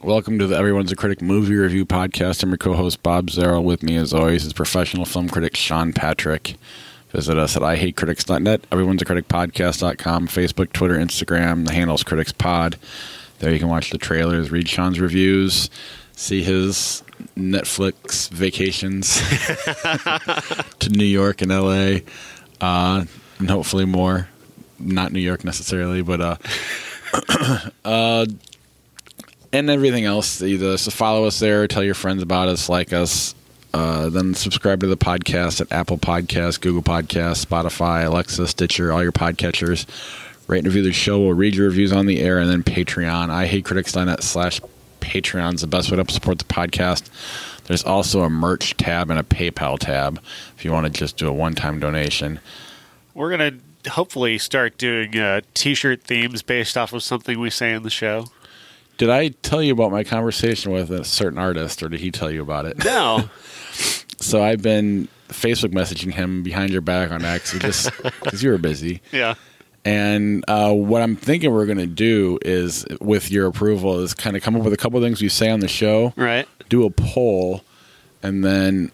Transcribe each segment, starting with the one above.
Welcome to the Everyone's a Critic movie review podcast. I'm your co-host Bob Zarrow. With me, as always, is professional film critic Sean Patrick. Visit us at IHateCritics.net, everyone'sacriticpodcast.com, Facebook, Twitter, Instagram. The handle's CriticsPod. There you can watch the trailers, read Sean's reviews, see his Netflix vacations to New York and LA, and hopefully more. Not New York necessarily, but and everything else. So follow us there, tell your friends about us, like us. Then subscribe to the podcast at Apple Podcasts, Google Podcasts, Spotify, Alexa, Stitcher, all your podcatchers. Rate and review the show. We'll read your reviews on the air, and then Patreon. IHateCritics.net/Patreon is the best way to support the podcast. There's also a merch tab and a PayPal tab if you want to just do a one-time donation. We're going to hopefully start doing T-shirt themes based off of something we say in the show. Did I tell you about my conversation with a certain artist, or did he tell you about it? No. So I've been Facebook messaging him behind your back on X, just because you were busy. Yeah. And what I'm thinking we're going to do is, with your approval, is kind of come up with a couple of things we say on the show. Right. Do a poll, and then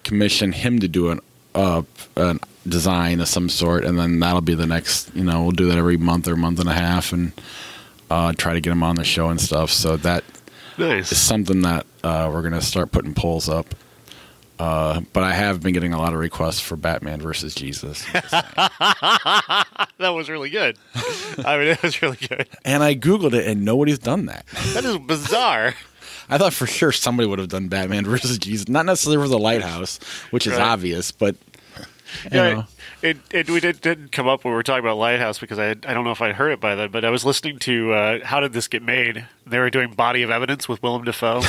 commission him to do a design of some sort, and then that'll be the next, we'll do that every month or month and a half, and try to get him on the show and stuff. So that nice. is something that we're going to start putting polls up. But I have been getting a lot of requests for Batman versus Jesus. That was really good. I mean, it was really good. And I Googled it, and nobody's done that. That is bizarre. I thought for sure somebody would have done Batman versus Jesus. Not necessarily for the lighthouse, which is obvious, but you know. We didn't come up when we were talking about Lighthouse because I don't know if I'd heard it by then, but I was listening to How Did This Get Made? They were doing Body of Evidence with Willem Dafoe.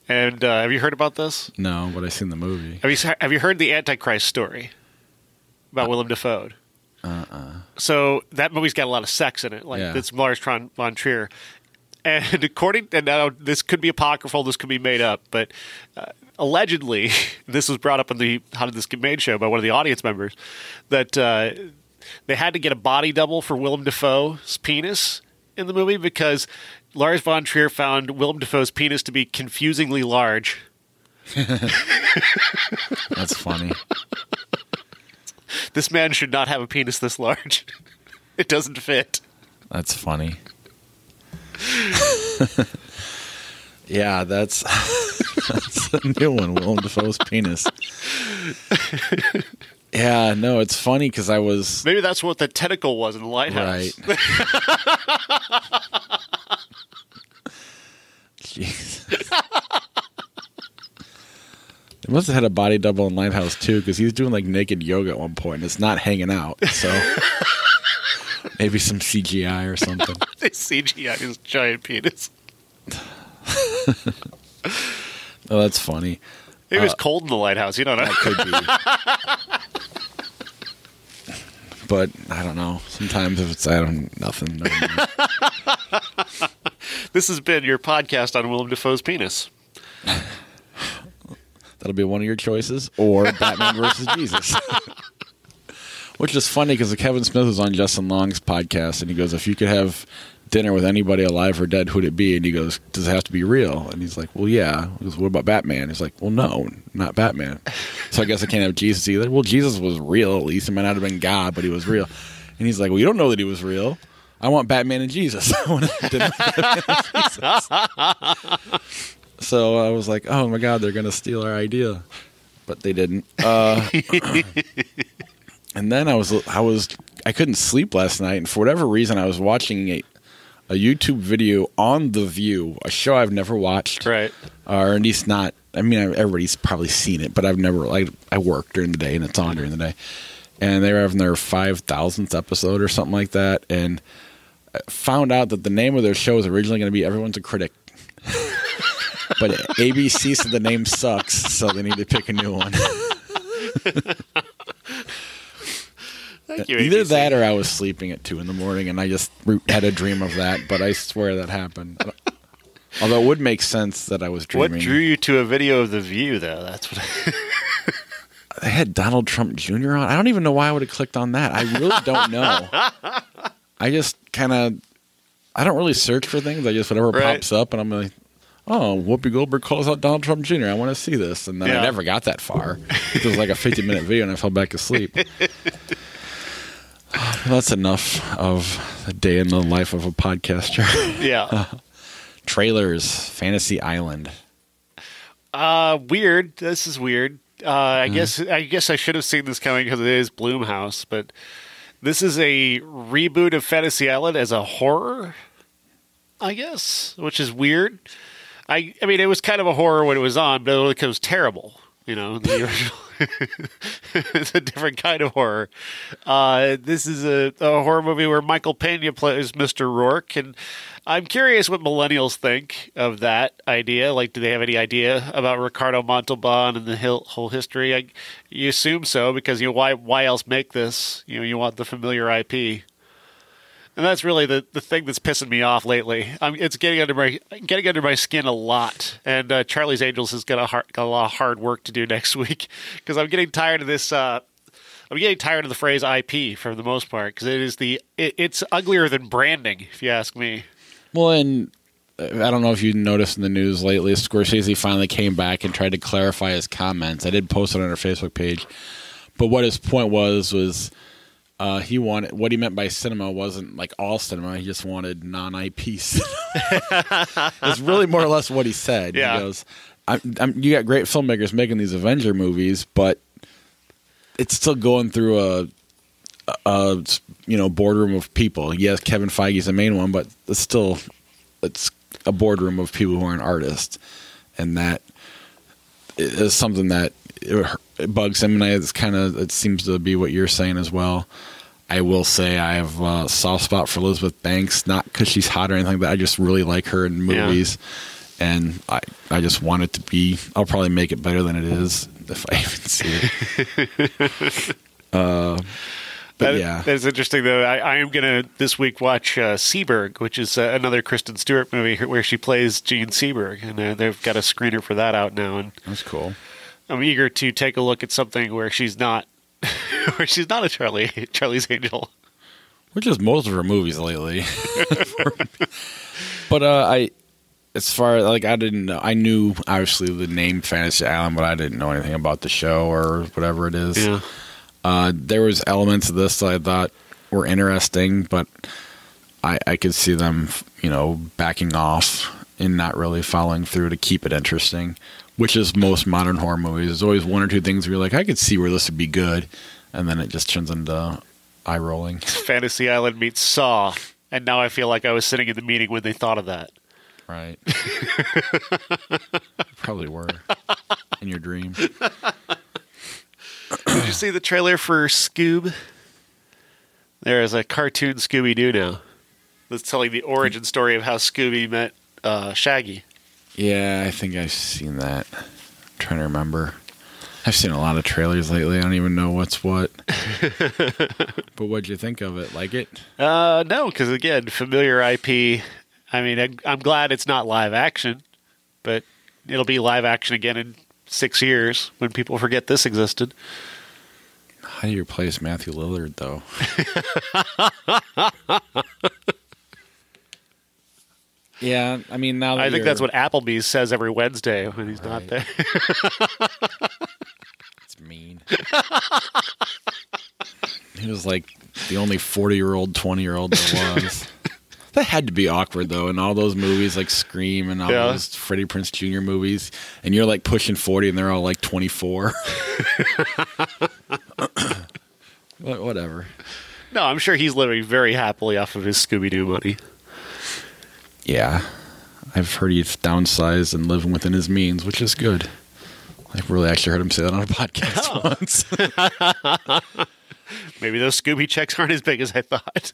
And have you heard about this? No, but I've seen the movie. Have you heard the Antichrist story about Willem Dafoe? So that movie's got a lot of sex in it. It's Lars von Trier. And now this could be apocryphal, this could be made up, but allegedly, this was brought up in the How Did This Get Made show by one of the audience members, that they had to get a body double for Willem Dafoe's penis in the movie because Lars von Trier found Willem Dafoe's penis to be confusingly large. That's funny. This man should not have a penis this large. It doesn't fit. That's funny. Yeah, that's a new one, Willem Dafoe's penis. Yeah, no, it's funny because I was... Maybe that's what the tentacle was in the lighthouse. Right. Jesus. They must have had a body double in Lighthouse too, because he's doing like naked yoga at one point. It's not hanging out, so maybe some CGI or something. They CGI his giant penis. Oh, that's funny. It was cold in the lighthouse. You don't know. That could be. But I don't know. Sometimes if it's nothing. This has been your podcast on Willem Dafoe's penis. That'll be one of your choices, or Batman versus Jesus. Which is funny because Kevin Smith was on Justin Long's podcast, and he goes, if you could have dinner with anybody alive or dead, who'd it be? And he goes, does it have to be real? And he's like, well, yeah. He goes, what about Batman? He's like, well, no, not Batman. So I guess I can't have Jesus either. Well, Jesus was real, at least. He might not have been God, but he was real. And he's like, well, you don't know that he was real. I want Batman and Jesus. I want dinner with Batman and Jesus. So I was like, oh, my God, they're going to steal our idea. But they didn't. And then I couldn't sleep last night, and for whatever reason, I was watching a YouTube video on The View, a show I've never watched. Right. Or at least not, I mean, everybody's probably seen it, but I've never, I work during the day, and it's on during the day. And they were having their 5,000th episode or something like that, and I found out that the name of their show is originally going to be Everyone's a Critic. But ABC said the name sucks, so they need to pick a new one. Thank you, Either ABC. that or I was sleeping at 2 a.m, and I just had a dream of that, but I swear that happened. Although it would make sense that I was dreaming. What drew you to a video of The View, though? That's what They had Donald Trump Jr. on. I don't even know why I would have clicked on that. I really don't know. I just kind of I don't really search for things. I just whatever pops up, and I'm like, oh, Whoopi Goldberg calls out Donald Trump Jr. I want to see this. And then I never got that far. It was like a 50-minute video, and I fell back asleep. That's enough of a day in the life of a podcaster. Yeah. Trailers, Fantasy Island. Weird. This is weird. I guess I should have seen this coming because it is Blumhouse, but this is a reboot of Fantasy Island as a horror, I guess, which is weird. I mean, it was kind of a horror when it was on, but it was terrible. You know, the original. It's a different kind of horror. This is a horror movie where Michael Pena plays Mr. Rourke, and I'm curious what millennials think of that idea. Like, do they have any idea about Ricardo Montalban and the whole history? You assume so, because why else make this? You want the familiar IP. And that's really the thing that's pissing me off lately. It's getting under my skin a lot. And Charlie's Angels has got a lot of hard work to do next week because I'm getting tired of this. I'm getting tired of the phrase IP for the most part because it's uglier than branding, if you ask me. Well, and I don't know if you noticed in the news lately, Scorsese finally came back and tried to clarify his comments. I did post it on our Facebook page, but what his point was. He wanted what he meant by cinema wasn't like all cinema. He just wanted non-IP cinema. It's really more or less what he said. Yeah. He goes, "You got great filmmakers making these Avenger movies, but it's still going through a boardroom of people. Yes, Kevin Feige's the main one, but it's a boardroom of people who aren't artists, and that is something that." It bugs him, and it seems to be what you're saying as well. I will say I have a soft spot for Elizabeth Banks, not because she's hot or anything, but I just really like her in movies, and I just want it to be. I'll probably make it better than it is if I even see it. That's interesting, though. I am going to this week watch Seberg, which is another Kristen Stewart movie where she plays Jean Seberg, and they've got a screener for that out now. And that's cool. I'm eager to take a look at something where she's not a Charlie's Angel, which is most of her movies lately. But as far like I didn't know, I knew obviously the name Fantasy Island, but I didn't know anything about the show or whatever it is. Yeah. There was elements of this that I thought were interesting, but I could see them, backing off and not really following through to keep it interesting. Which is most modern horror movies. There's always one or two things where you're like, I could see where this would be good. And then it just turns into eye rolling. Fantasy Island meets Saw. And now I feel like I was sitting in the meeting when they thought of that. Right. Probably were. In your dream. Did you see the trailer for Scoob? There is a cartoon Scooby-Doo now. That's telling the origin story of how Scooby met Shaggy. Yeah, I think I've seen that. I'm trying to remember. I've seen a lot of trailers lately. I don't even know what's what. But what'd you think of it? Like it? No, because again, familiar IP. I mean, I'm glad it's not live action, but it'll be live action again in 6 years when people forget this existed. How do you replace Matthew Lillard, though? Yeah, I mean, now that I think that's what Applebee's says every Wednesday when he's not there. It's mean. He was like the only 40-year-old, 20-year-old there was. That had to be awkward, though, in all those movies like Scream and all those Freddie Prinze Jr. movies. And you're like pushing 40 and they're all like 24. Whatever. No, I'm sure he's living very happily off of his Scooby-Doo money. Yeah, I've heard he's downsized and living within his means, which is good. I've really actually heard him say that on a podcast once. Maybe those Scooby checks aren't as big as I thought.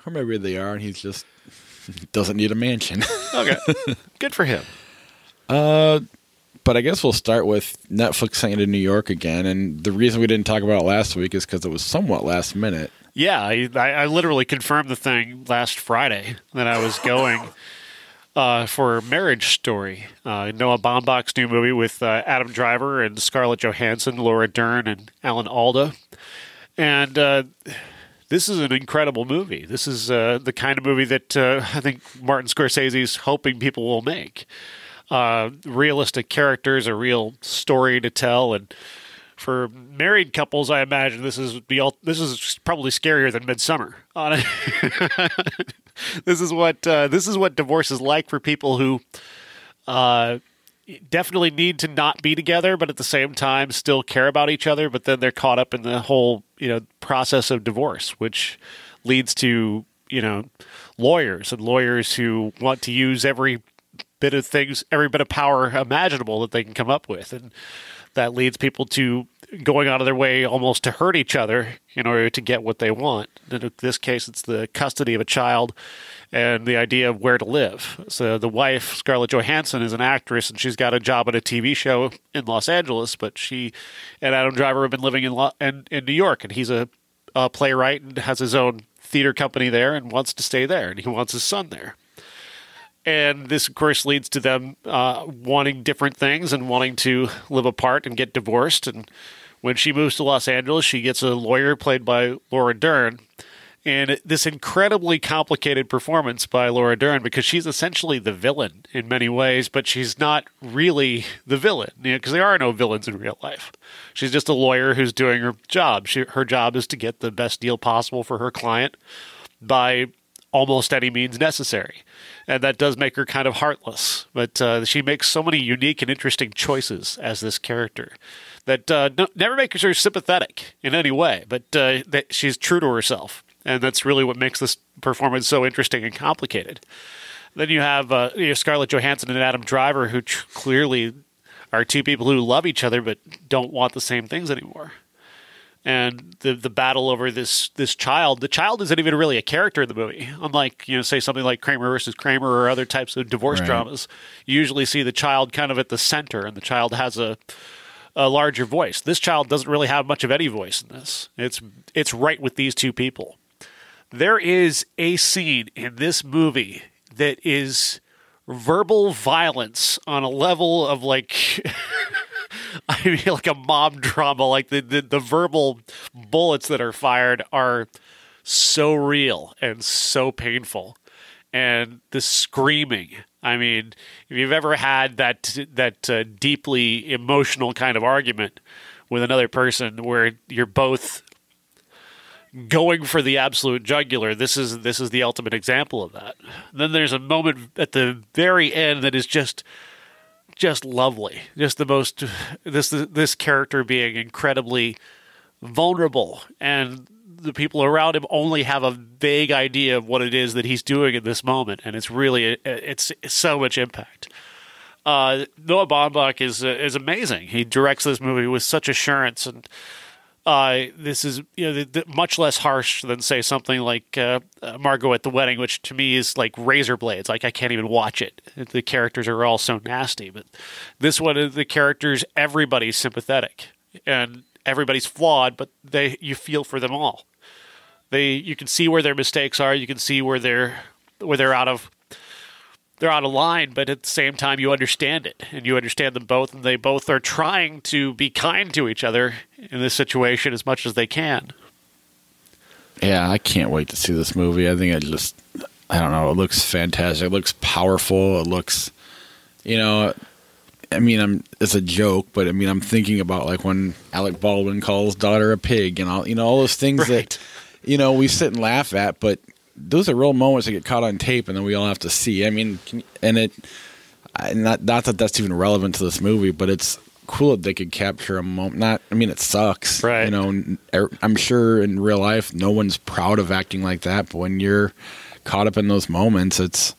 Or maybe they are, and he just doesn't need a mansion. Okay, good for him. But I guess we'll start with Netflix sent you to New York again, and the reason we didn't talk about it last week is because it was somewhat last minute. Yeah, I literally confirmed the thing last Friday that I was going for Marriage Story, Noah Baumbach's new movie with Adam Driver and Scarlett Johansson, Laura Dern, and Alan Alda. And this is an incredible movie. This is the kind of movie that I think Martin Scorsese is hoping people will make. Realistic characters, a real story to tell, and for married couples, I imagine this is probably scarier than Midsummer. This is what divorce is like for people who definitely need to not be together, but at the same time still care about each other. But then they're caught up in the whole process of divorce, which leads to lawyers who want to use every bit of power imaginable that they can come up with, and that leads people to going out of their way almost to hurt each other in order to get what they want. In this case, it's the custody of a child and the idea of where to live. So the wife, Scarlett Johansson, is an actress, and she's got a job at a TV show in Los Angeles, but she and Adam Driver have been living in New York, and he's a playwright and has his own theater company there and wants to stay there, and he wants his son there. And this, of course, leads to them wanting different things and wanting to live apart and get divorced. And when she moves to Los Angeles, she gets a lawyer played by Laura Dern. And this incredibly complicated performance by Laura Dern, because she's essentially the villain in many ways, but she's not really the villain, because there are no villains in real life. She's just a lawyer who's doing her job. Her job is to get the best deal possible for her client by almost any means necessary. And that does make her kind of heartless. But she makes so many unique and interesting choices as this character that never makes her sympathetic in any way, but that she's true to herself. And that's really what makes this performance so interesting and complicated. Then you have Scarlett Johansson and Adam Driver, who clearly are two people who love each other but don't want the same things anymore. And the battle over this child, the child isn't even really a character in the movie. Unlike, say something like Kramer versus Kramer or other types of divorce dramas, you usually see the child kind of at the center, and the child has a larger voice. This child doesn't really have much of any voice in this. It's right with these two people. There is a scene in this movie that is verbal violence on a level of like like a mob drama. Like the verbal bullets that are fired are so real and so painful. And the screaming. I mean, if you've ever had that deeply emotional kind of argument with another person where you're both going for the absolute jugular, this is the ultimate example of that. Then there's a moment at the very end that is just lovely. Just the most this character being incredibly vulnerable, and the people around him only have a vague idea of what it is that he's doing in this moment, and it's really it's so much impact. Noah Baumbach is amazing. He directs this movie with such assurance, and this is much less harsh than, say, something like Margot at the Wedding, which to me is like razor blades. Like, I can't even watch it. The characters are all so nasty. But this one, the characters, everybody's sympathetic and everybody's flawed, but you feel for them all. You can see where their mistakes are. You can see where they're out of line, but at the same time, you understand it, and you understand them both, and they both are trying to be kind to each other in this situation as much as they can. Yeah, I can't wait to see this movie. I think I don't know, it looks fantastic. It looks powerful. It looks, I mean, it's a joke, but I mean, I'm thinking about like when Alec Baldwin calls daughter a pig and all those things right. that, we sit and laugh at, but those are real moments that get caught on tape, and then we all have to see. I mean, not that that's even relevant to this movie, but it's cool that they could capture a moment. It sucks, right? I'm sure in real life, no one's proud of acting like that, but when you're caught up in those moments, it's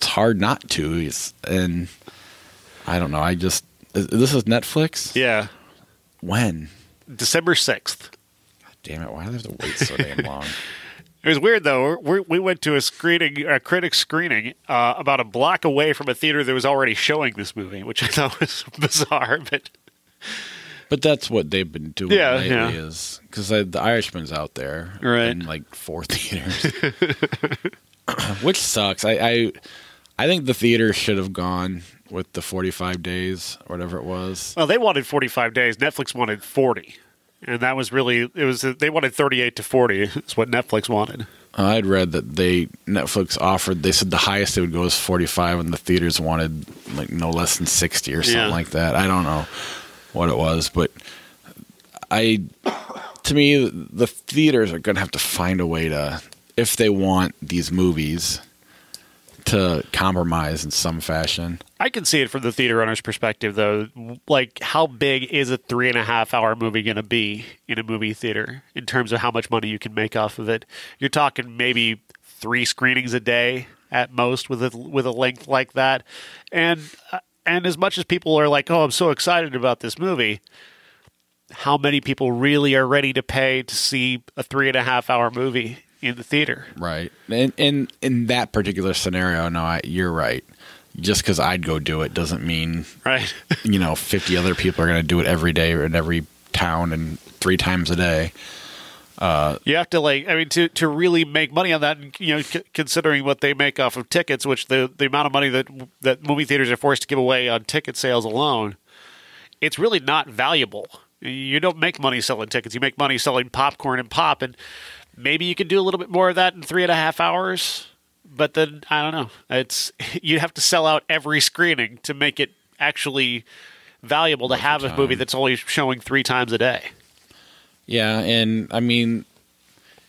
hard not to. And I don't know. This is Netflix. Yeah. When? December 6th. God damn it! Why do they have to wait so damn long? It was weird, though. We went to a critic screening about a block away from a theater that was already showing this movie, which I thought was bizarre. But that's what they've been doing lately, is because The Irishman's out there in like 4 theaters, which sucks. I think the theater should have gone with the 45 days or whatever it was. Well, they wanted 45 days. Netflix wanted 40. And that was really, they wanted 38 to 40. It's what Netflix wanted. I'd read that Netflix offered, they said the highest they would go is 45, and the theaters wanted like no less than 60 or something like that. I don't know what it was, but to me, the theaters are going to have to find a way to, if they want these movies, to compromise in some fashion. I can see it from the theater owner's perspective, though. Like, how big is a 3.5-hour movie going to be in a movie theater in terms of how much money you can make off of it? You're talking maybe 3 screenings a day at most with a length like that. And as much as people are like, oh, I'm so excited about this movie, how many people really are ready to pay to see a 3.5-hour movie in the theater? Right. And in that particular scenario, no, you're right. Just because I'd go do it doesn't mean, right? 50 other people are going to do it every day or in every town and 3 times a day. You have to to really make money on that, considering what they make off of tickets, which the amount of money that movie theaters are forced to give away on ticket sales alone, it's really not valuable. You don't make money selling tickets. You make money selling popcorn and pop, and maybe you could do a little bit more of that in 3.5 hours. But then, I don't know. You have to sell out every screening to make it actually valuable to have a movie that's only showing 3 times a day. Yeah, and I mean,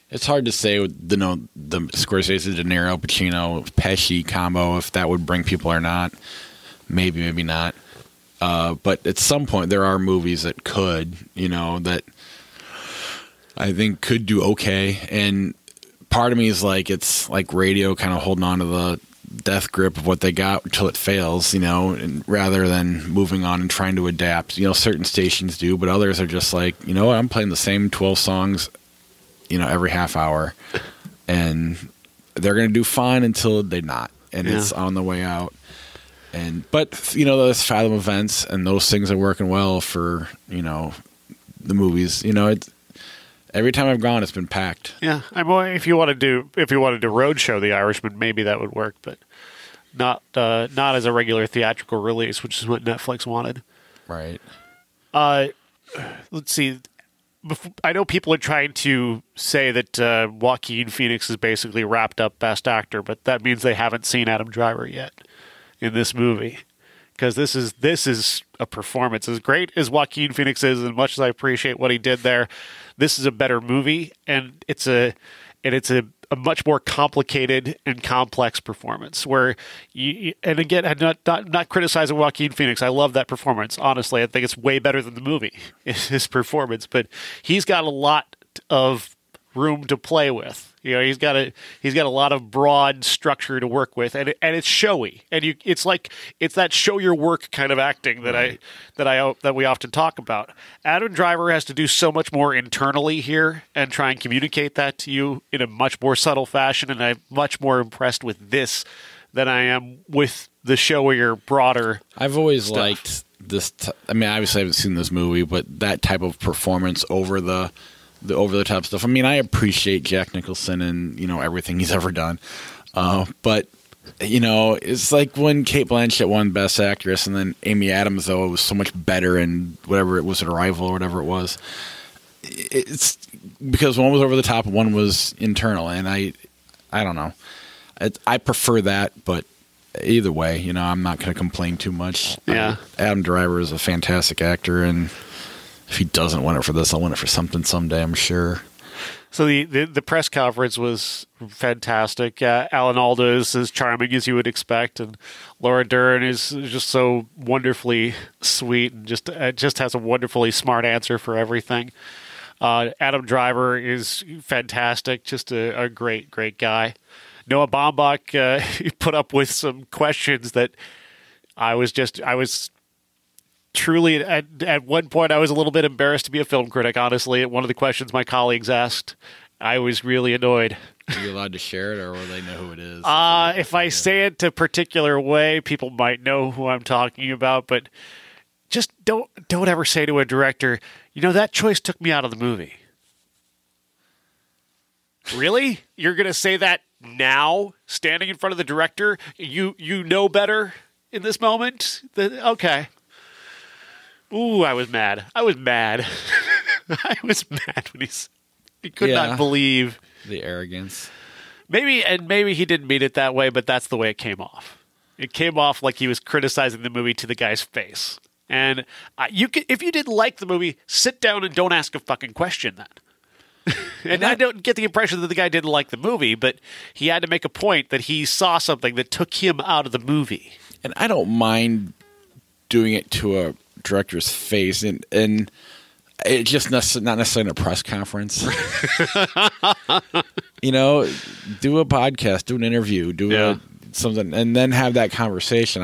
it's hard to say with the Scorsese, De Niro, Pacino, Pesci combo if that would bring people or not. Maybe not. But at some point, there are movies that could, that I think could do okay. And part of me is like, it's like radio kind of holding on to the death grip of what they got until it fails, and rather than moving on and trying to adapt. Certain stations do, but others are just like, what, I'm playing the same 12 songs, every half hour, and they're going to do fine until they're not, and it's on the way out. But those Fathom events and those things are working well for, the movies. Every time I've gone, it's been packed. Yeah, if you wanted to roadshow The Irishman, maybe that would work, but not as a regular theatrical release, which is what Netflix wanted. Right. Let's see. I know people are trying to say that Joaquin Phoenix is basically wrapped up Best Actor, but that means they haven't seen Adam Driver yet in this movie, because this is a performance. As great as Joaquin Phoenix is, and much as I appreciate what he did there, this is a better movie, and it's a much more complicated and complex performance. Where and again, I'm not criticizing Joaquin Phoenix. I love that performance. Honestly, I think it's way better than the movie, his performance. But he's got a lot of room to play with. He's got a lot of broad structure to work with, and it's showy, and it's that show your work kind of acting that we often talk about. Adam Driver has to do so much more internally here and try and communicate that to you in a much more subtle fashion, and I'm much more impressed with this than I am with the showier, broader. I've always stuff. liked this. Obviously I haven't seen this movie, but that type of performance over the over-the-top stuff. I appreciate Jack Nicholson and, everything he's ever done. But, it's like when Cate Blanchett won Best Actress, and then Amy Adams, though, was so much better in whatever it was, Arrival or whatever it was. It's because one was over the top and one was internal, and I don't know. I prefer that, but either way, I'm not going to complain too much. Yeah. Adam Driver is a fantastic actor, and if he doesn't win it for this, I'll win it for something someday, I'm sure. So the press conference was fantastic. Alan Alda is as charming as you would expect, and Laura Dern is just so wonderfully sweet and just has a wonderfully smart answer for everything. Adam Driver is fantastic, just a great guy. Noah Baumbach put up with some questions that I was truly, at one point, I was a little bit embarrassed to be a film critic, honestly. One of the questions my colleagues asked, I was really annoyed. Are you allowed to share it, or will they know who it is? If I say it a particular way, people might know who I'm talking about, but just don't ever say to a director, that choice took me out of the movie. Really? You're going to say that now, standing in front of the director? You know better in this moment? Okay. Ooh, I was mad. I was mad when he could not believe the arrogance. Maybe he didn't mean it that way, but that's the way it came off. It came off like he was criticizing the movie to the guy's face. And if you didn't like the movie, sit down and don't ask a fucking question then. And I don't get the impression that the guy didn't like the movie, but he had to make a point that he saw something that took him out of the movie. And I don't mind doing it to a director's face, and it's just not necessarily in a press conference. You know, do a podcast, do an interview, something, and then have that conversation.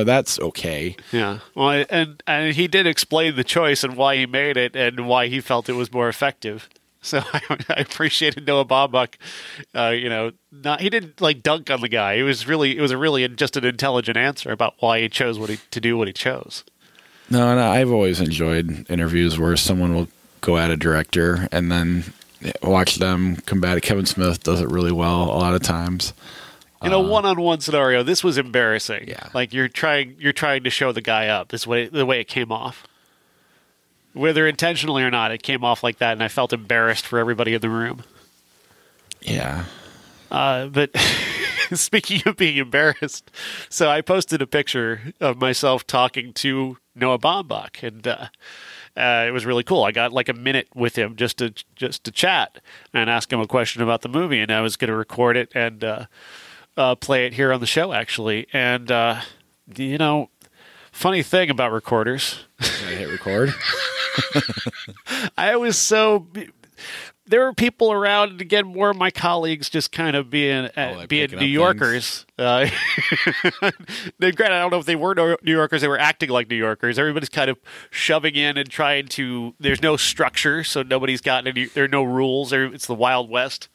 That's okay. Yeah. Well, and he did explain the choice and why he made it and why he felt it was more effective. So I appreciated Noah Baumbach. He didn't like dunk on the guy. It was really just an intelligent answer about why he chose what he chose. No, I've always enjoyed interviews where someone will go at a director and then watch them combat it. Kevin Smith does it really well a lot of times. In a one-on-one scenario, this was embarrassing. Yeah. Like you're trying to show the guy up. The way it came off. Whether intentionally or not, it came off like that, and I felt embarrassed for everybody in the room. Yeah. But speaking of being embarrassed, so I posted a picture of myself talking to Noah Baumbach, and it was really cool. I got like a minute with him just to chat and ask him a question about the movie, and I was going to record it and play it here on the show, actually. And, funny thing about recorders. Can I hit record? There were people around, and again, more of my colleagues just kind of being New Yorkers. Granted, I don't know if they were New Yorkers, they were acting like New Yorkers. Everybody's kind of shoving in and trying to, there's no structure, so nobody's got any, there are no rules. It's the Wild West.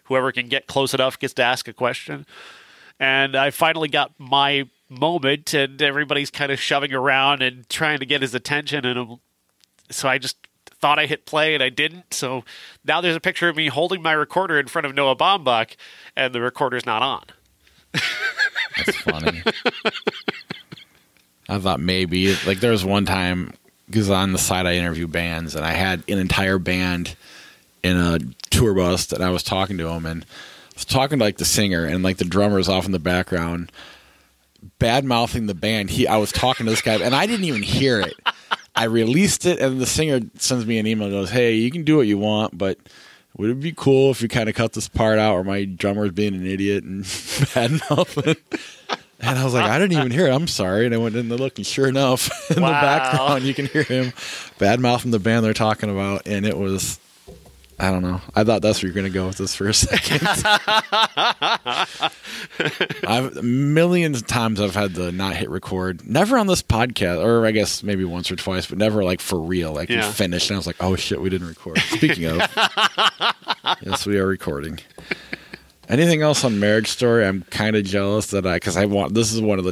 Whoever can get close enough gets to ask a question. And I finally got my moment, and everybody's kind of shoving around and trying to get his attention, and so I just thought I hit play and I didn't. So now there's a picture of me holding my recorder in front of Noah Baumbach, and the recorder's not on. That's funny. I thought maybe there was one time, because on the side I interview bands, and I had an entire band in a tour bus that I was talking to him, and I was talking to the singer, and the drummer's off in the background bad mouthing the band. I was talking to this guy, and I didn't even hear it. I released it, and the singer sends me an email and goes, "Hey, you can do what you want, but would it be cool if you kind of cut this part out where my drummer's being an idiot and bad mouthing?" And I was like, I didn't even hear it. I'm sorry. And I went in to look, and sure enough, in the background, you can hear him bad mouthing the band they're talking about, and it was. I don't know. I thought that's where you're going to go with this for a second. Millions of times I've had to not hit record. Never on this podcast, or I guess maybe once or twice, but never for real. We finished, and I was like, oh shit, we didn't record. Speaking of, yes, we are recording. Anything else on Marriage Story? I'm kind of jealous that this is one of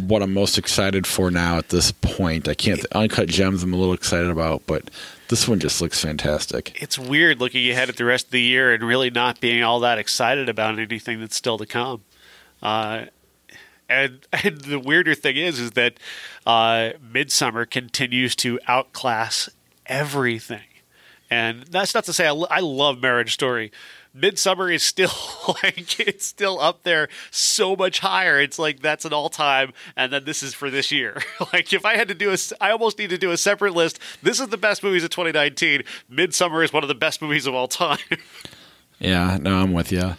what I'm most excited for now at this point. I can't, Uncut Gems I'm a little excited about, but this one just looks fantastic. It's weird looking ahead at the rest of the year and really not being all that excited about anything that's still to come. And the weirder thing is that Midsommar continues to outclass everything. And that's not to say I love Marriage Story. Midsommar is still it's still up there so much higher. It's that's an all-time, and then this is for this year. If I had to I almost need to do a separate list. This is the best movies of 2019. Midsommar is one of the best movies of all time. Yeah, no, I'm with you.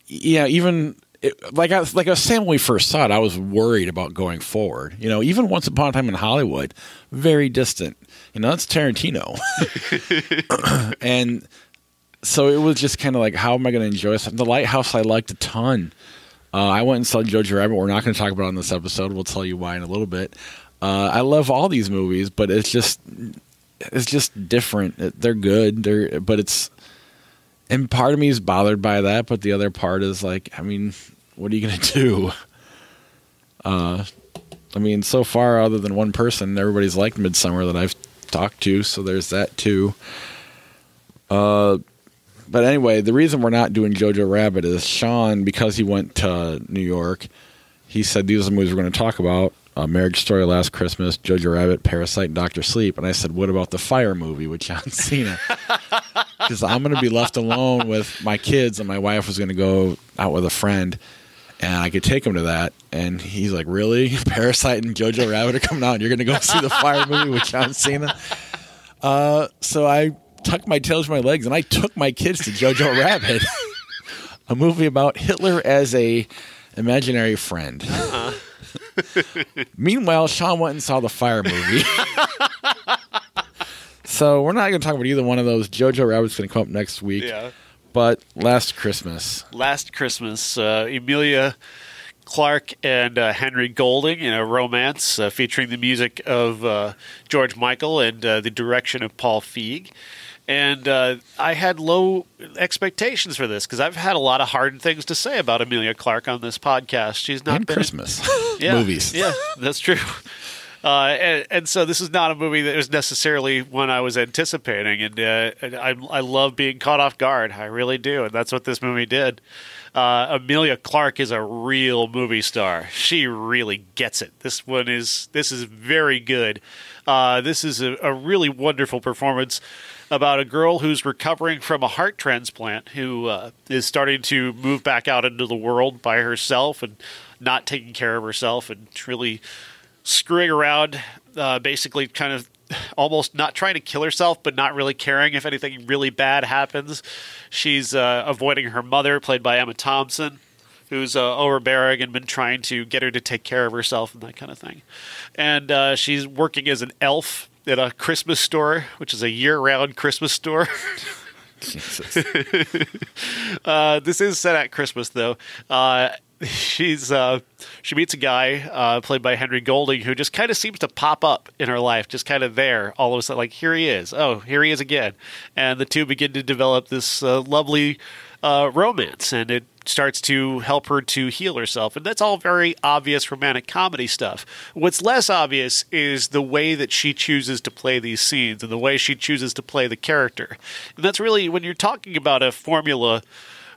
Even like I was saying when we first saw it, I was worried about going forward. Even Once Upon a Time in Hollywood, very distant. That's Tarantino. And so it was just kind of how am I going to enjoy something? The Lighthouse I liked a ton. I went and saw Jojo Rabbit. We're not going to talk about it on this episode. We'll tell you why in a little bit. I love all these movies, but it's just different. They're good. And part of me is bothered by that, but the other part is what are you going to do? So far, other than one person, everybody's liked Midsommar that I've talked to, so there's that too. But anyway, the reason we're not doing Jojo Rabbit is Sean, because he went to New York, he said these are the movies we're going to talk about. Marriage Story, Last Christmas, Jojo Rabbit, Parasite, and Dr. Sleep. And I said, what about the Fire movie with John Cena? Because I'm going to be left alone with my kids, and my wife was going to go out with a friend, and I could take him to that. And he's like, really? Parasite and Jojo Rabbit are coming out, and you're going to go see the Fire movie with John Cena? So I tucked my tail to my legs, and I took my kids to Jojo Rabbit, a movie about Hitler as a imaginary friend. Meanwhile, Sean went and saw the Fire movie. So we're not going to talk about either one of those. Jojo Rabbit's going to come up next week. Yeah. But Last Christmas. Emilia Clarke and Henry Golding in a romance featuring the music of George Michael and the direction of Paul Feig. And I had low expectations for this because I've had a lot of hard things to say about Emilia Clarke on this podcast. She's not and Christmas yeah, movies. Yeah, that's true. And so this is not a movie that was necessarily one I was anticipating. And I love being caught off guard. I really do. And that's what this movie did. Emilia Clarke is a real movie star. She really gets it. This is very good. This is a really wonderful performance about a girl who's recovering from a heart transplant, who is starting to move back out into the world by herself and not taking care of herself and really screwing around, basically kind of almost not trying to kill herself, but not really caring if anything really bad happens. She's avoiding her mother, played by Emma Thompson, who's overbearing and been trying to get her to take care of herself and that kind of thing. And she's working as an elf at a Christmas store, which is a year-round Christmas store. Jesus. This is set at Christmas, though. She meets a guy played by Henry Golding who just kind of seems to pop up in her life, just kind of there all of a sudden, like, here he is. Oh, here he is again. And the two begin to develop this lovely romance, and it starts to help her to heal herself. And that's all very obvious romantic comedy stuff. What's less obvious is the way that she chooses to play these scenes and the way she chooses to play the character. And that's really, when you're talking about a formula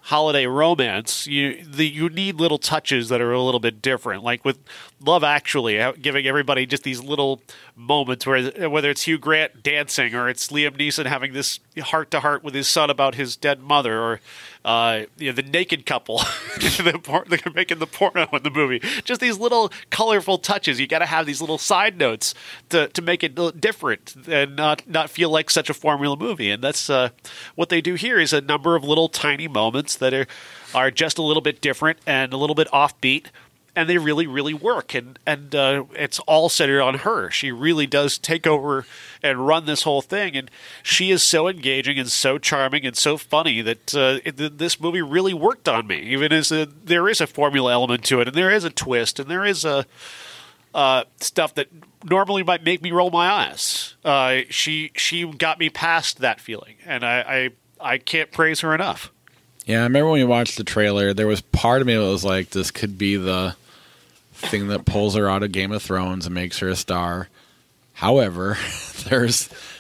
holiday romance, you need little touches that are a little bit different. Like with Love Actually, giving everybody just these little moments where, whether it's Hugh Grant dancing or it's Liam Neeson having this heart-to-heart with his son about his dead mother, or the naked couple they're making the porno in the movie. Just these little colorful touches. You got to have these little side notes to make it different and not feel like such a formula movie. And that's what they do here, is a number of little tiny moments that are just a little bit different and a little bit offbeat. And they really, really work. And it's all centered on her. She really does take over and run this whole thing. And she is so engaging and so charming and so funny that this movie really worked on me. Even as there is a formula element to it, and there is a twist, and there is stuff that normally might make me roll my eyes. She got me past that feeling. And I can't praise her enough. Yeah, I remember when you watched the trailer, there was part of me that was like, this could be the thing that pulls her out of Game of Thrones and makes her a star. However,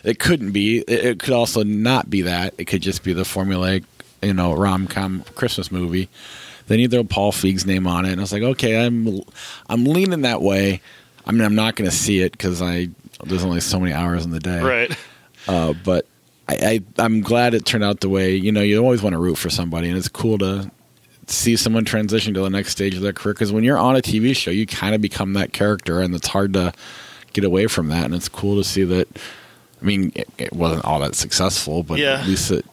it couldn't be. It could also not be that. It could just be the formulaic, rom-com Christmas movie. They need to throw Paul Feig's name on it, and I was like, okay, I'm leaning that way. I mean, I'm not going to see it because there's only so many hours in the day, right? But I'm glad it turned out the way, you always want to root for somebody, and it's cool to see someone transition to the next stage of their career, because when you're on a TV show, you kind of become that character, and it's hard to get away from that. And it's cool to see that. I mean, it wasn't all that successful, but at least it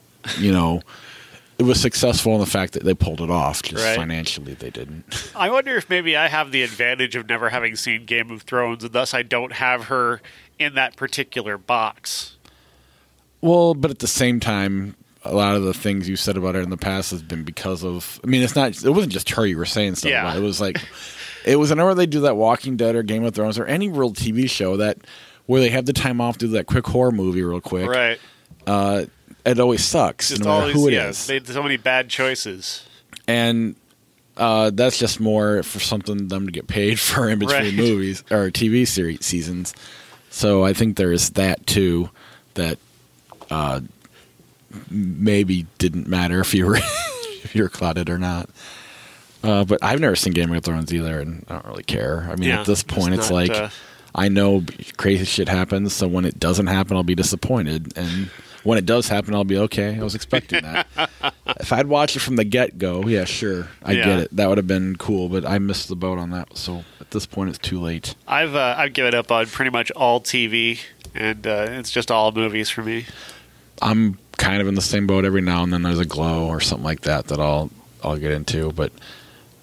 was successful in the fact that they pulled it off. Just financially, they didn't. I wonder if maybe I have the advantage of never having seen Game of Thrones, and thus I don't have her in that particular box. Well, but at the same time, a lot of the things you said about her in the past has been because of. I mean, it wasn't just her you were saying stuff about. It was like, it was whenever they do that Walking Dead or Game of Thrones or any real TV show where they have the time off to do that quick horror movie real quick. Right. It always sucks, no matter who it is. They made so many bad choices. And that's just more for something them to get paid for in between movies or TV seasons. So I think there is that too, that maybe didn't matter if you were clouded or not. But I've never seen Game of Thrones either, and I don't really care. I mean, at this point, it's like I know crazy shit happens, so when it doesn't happen, I'll be disappointed, and when it does happen, I'll be okay. I was expecting that. If I'd watched it from the get-go, yeah, sure, I get it. That would have been cool, but I missed the boat on that, so at this point, it's too late. I've given up on pretty much all TV, and it's just all movies for me. I'm kind of in the same boat. Every now and then there's a Glow or something like that I'll get into, but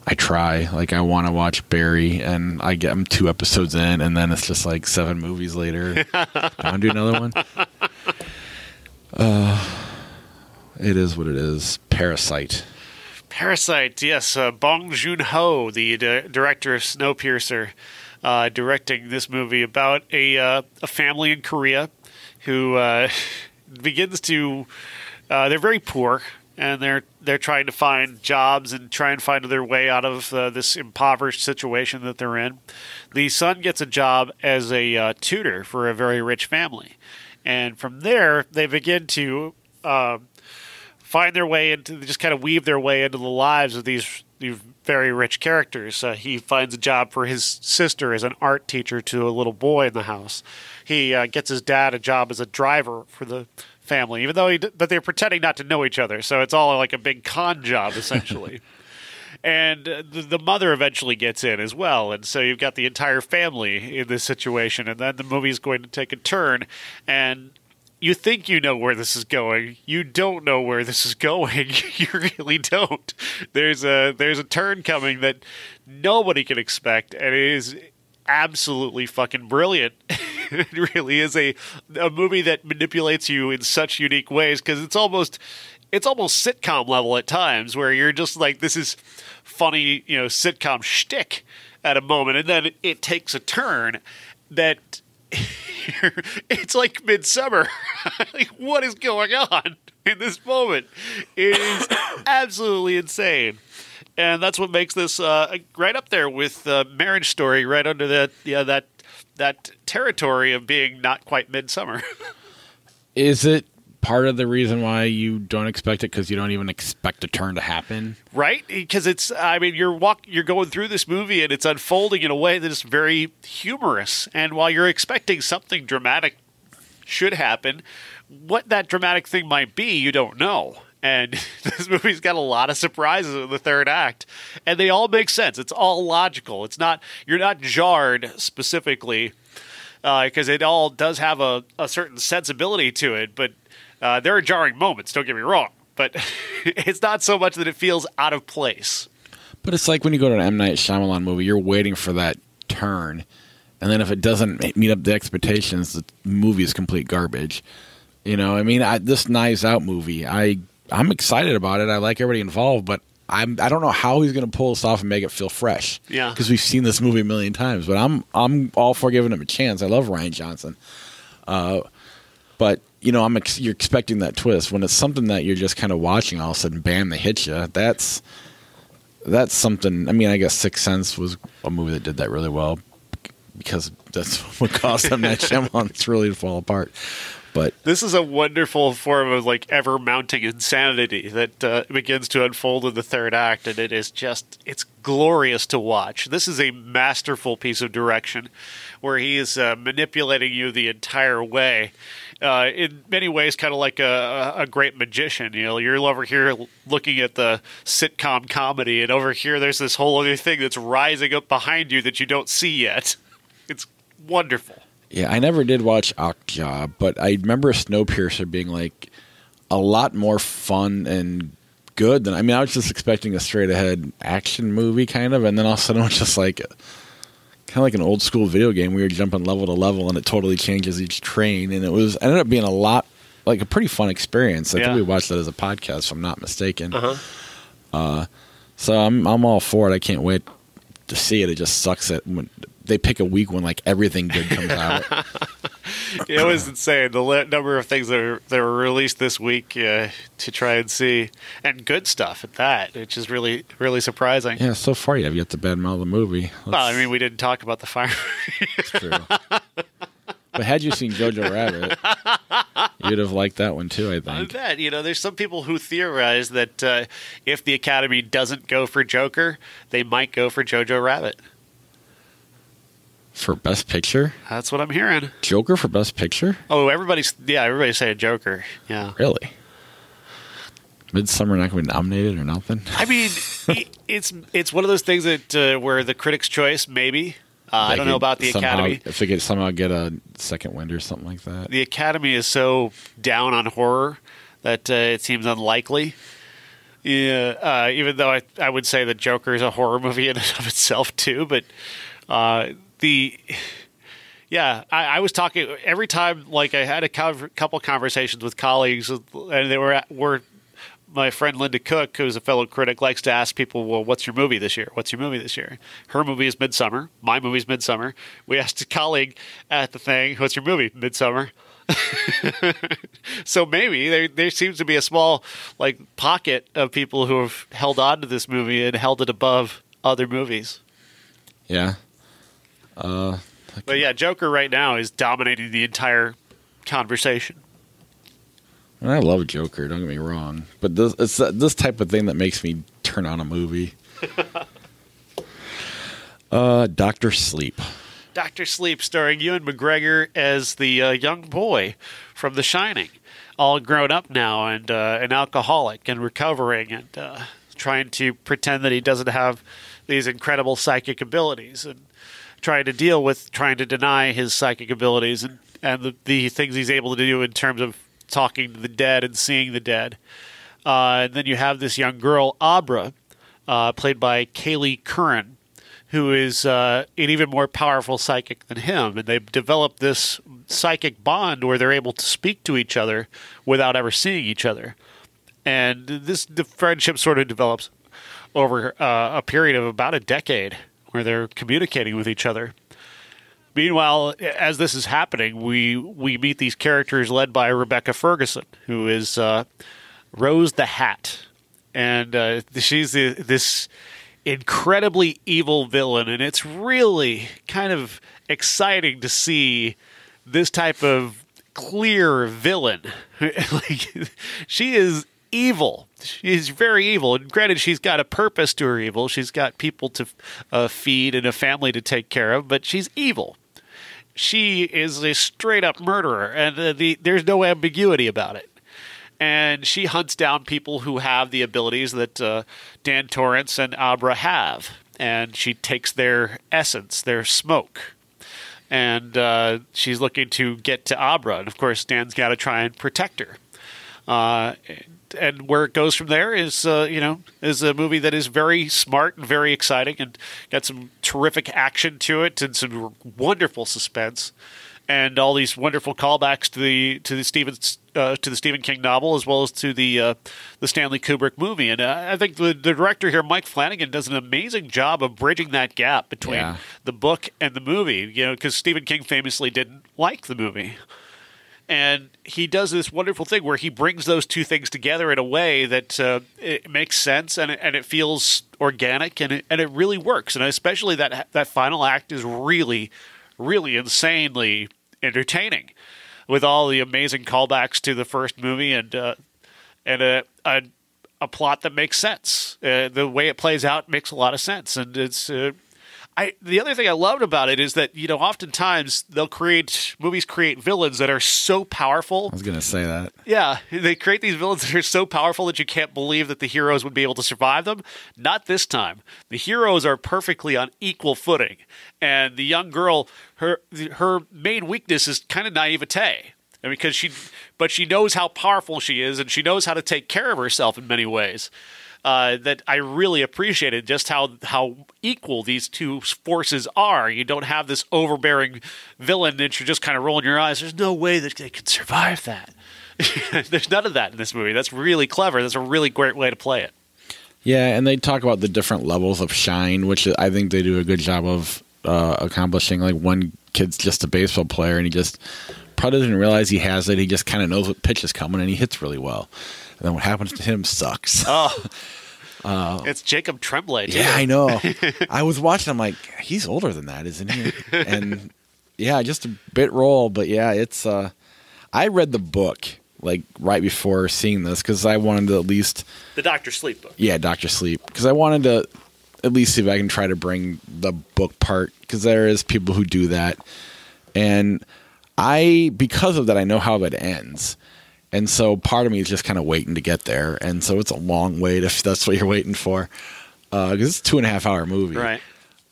I try. Like, I want to watch Barry, and I'm 2 episodes in, and then it's just like 7 movies later. Do I want to do another one? It is what it is. Parasite, yes. Bong Joon-ho, the director of Snowpiercer, directing this movie about a family in Korea who begins to... they're very poor, and they're trying to find jobs and try and find their way out of this impoverished situation that they're in. The son gets a job as a tutor for a very rich family. And from there, they begin to find their way into, just kind of weave their way into the lives of these very rich characters. He finds a job for his sister as an art teacher to a little boy in the house. He gets his dad a job as a driver for the family, even though but they're pretending not to know each other. So it's all like a big con job, essentially. And the mother eventually gets in as well. And so you've got the entire family in this situation. And then the movie is going to take a turn. And you think you know where this is going. You don't know where this is going. You really don't. There's a turn coming that nobody can expect. And it is absolutely fucking brilliant. It really is a movie that manipulates you in such unique ways, because it's almost sitcom level at times, where you're just like, this is funny, sitcom shtick at a moment, and then it takes a turn that it's like Midsummer. Like, what is going on in this moment? It is absolutely insane. And that's what makes this right up there with Marriage Story, right under that territory of being not quite Midsummer. Is it part of the reason why you don't expect it, because you don't even expect a turn to happen? Right? Because you're going through this movie and it's unfolding in a way that is very humorous. And while you're expecting something dramatic should happen, what that dramatic thing might be, you don't know. And this movie's got a lot of surprises in the third act, and they all make sense. It's all logical. You're not jarred specifically, because it all does have a certain sensibility to it, but there are jarring moments, don't get me wrong. But it's not so much that it feels out of place. But it's like when you go to an M. Night Shyamalan movie, you're waiting for that turn, and then if it doesn't meet up the expectations, the movie is complete garbage. This Knives Out movie, I'm excited about it. I like everybody involved, but I don't know how he's going to pull this off and make it feel fresh. Yeah, because we've seen this movie a million times. But I'm all for giving him a chance. I love Rian Johnson, but you're expecting that twist when it's something that you're just kind of watching. All of a sudden, bam, they hit you. That's something. I mean, I guess Sixth Sense was a movie that did that really well, because that's what caused M. Night Shyamalan really to fall apart. But this is a wonderful form of ever mounting insanity that begins to unfold in the third act, and it's glorious to watch. This is a masterful piece of direction where he is manipulating you the entire way. In many ways, kind of like a great magician. You're over here looking at the sitcom comedy, and over here there's this whole other thing that's rising up behind you that you don't see yet. It's wonderful. Yeah, I never did watch Okja, but I remember Snowpiercer being a lot more fun and good than... I was just expecting a straight-ahead action movie, kind of, and then all of a sudden it was just kind of like an old-school video game where you're jumping level to level, and it totally changes each train, and ended up being a pretty fun experience. I think we watched that as a podcast, if I'm not mistaken. Uh-huh. So I'm all for it. I can't wait to see it. It just sucks that when they pick a week when everything good comes out. It was insane, the number of things that were released this week to try and see, and good stuff at that, which is really, really surprising. Yeah, so far you have yet to badmouth the movie. We didn't talk about the fire. It's true. But had you seen Jojo Rabbit, You'd have liked that one too, I think. I bet. There's some people who theorize that if the Academy doesn't go for Joker, they might go for Jojo Rabbit. For Best Picture? That's what I'm hearing. Joker for Best Picture? Oh, everybody's saying Joker. Yeah. Really? Midsummer not going to be nominated or nothing? I mean, it's one of those things that where the Critics' Choice, maybe. I don't know about the Academy. If they could somehow get a second wind or something like that. The Academy is so down on horror that it seems unlikely. Yeah, even though I would say that Joker is a horror movie in and of itself too, but I was talking every time. Like I had a couple conversations with colleagues, and they were my friend Linda Cook, who's a fellow critic, likes to ask people, well, what's your movie this year? What's your movie this year? Her movie is Midsummer. My movie is Midsummer. We asked a colleague at the thing, what's your movie? Midsummer. So maybe there seems to be a small pocket of people who have held on to this movie and held it above other movies. Yeah. But yeah, Joker right now is dominating the entire conversation. And I love Joker, don't get me wrong. But it's this type of thing that makes me turn on a movie. Dr. Sleep. Dr. Sleep, starring Ewan McGregor as the young boy from The Shining. All grown up now and an alcoholic and recovering and trying to pretend that he doesn't have these incredible psychic abilities and trying to deny his psychic abilities and the things he's able to do in terms of talking to the dead and seeing the dead. And then you have this young girl, Abra, played by Kaylee Curran, who is an even more powerful psychic than him. And they've developed this psychic bond where they're able to speak to each other without ever seeing each other. And the friendship sort of develops over a period of about a decade where they're communicating with each other. Meanwhile, as this is happening, we meet these characters led by Rebecca Ferguson, who is Rose the Hat. And she's this incredibly evil villain, and it's really kind of exciting to see this type of clear villain. She is evil. She's very evil. And granted, she's got a purpose to her evil. She's got people to feed and a family to take care of, but she's evil. She is a straight-up murderer, and there's no ambiguity about it. And she hunts down people who have the abilities that Dan Torrance and Abra have. And she takes their essence, their smoke. And she's looking to get to Abra. And, of course, Dan's got to try and protect her. And where it goes from there is a movie that is very smart and very exciting and got some terrific action to it and some wonderful suspense and all these wonderful callbacks to the Stephen King novel as well as to the Stanley Kubrick movie. And I think the director here, Mike Flanagan, does an amazing job of bridging that gap between the book and the movie. Because Stephen King famously didn't like the movie. And he does this wonderful thing where he brings those two things together in a way that it makes sense and it feels organic and it really works. And especially that final act is really, really insanely entertaining with all the amazing callbacks to the first movie and a plot that makes sense. The way it plays out makes a lot of sense. And it's... the other thing I loved about it is that, oftentimes movies create villains that are so powerful. I was going to say that. Yeah, they create these villains that are so powerful that you can't believe that the heroes would be able to survive them. Not this time. The heroes are perfectly on equal footing. And the young girl, her main weakness is kind of naivete. Because she knows how powerful she is and she knows how to take care of herself in many ways. That I really appreciated just how equal these two forces are. You don't have this overbearing villain that you're just kind of rolling your eyes. There's no way that they could survive that. There's none of that in this movie. That's really clever. That's a really great way to play it. Yeah, and they talk about the different levels of shine, which I think they do a good job of accomplishing. Like one kid's just a baseball player, and he just probably doesn't realize he has it. He just kind of knows what pitch is coming, and he hits really well. And then what happens to him sucks. It's Jacob Tremblay. Yeah, I know. I was watching. I'm like, he's older than that, isn't he? And yeah, just a bit role, but yeah, it's. I read the book like right before seeing this because I wanted to at least the Dr. Sleep book. Yeah, Dr. Sleep, because I wanted to at least see if I can try to bring the book part, because there is people who do that, and because of that, I know how it ends. And so part of me is just kind of waiting to get there. And so it's a long wait if that's what you're waiting for. Because it's a 2.5 hour movie. Right.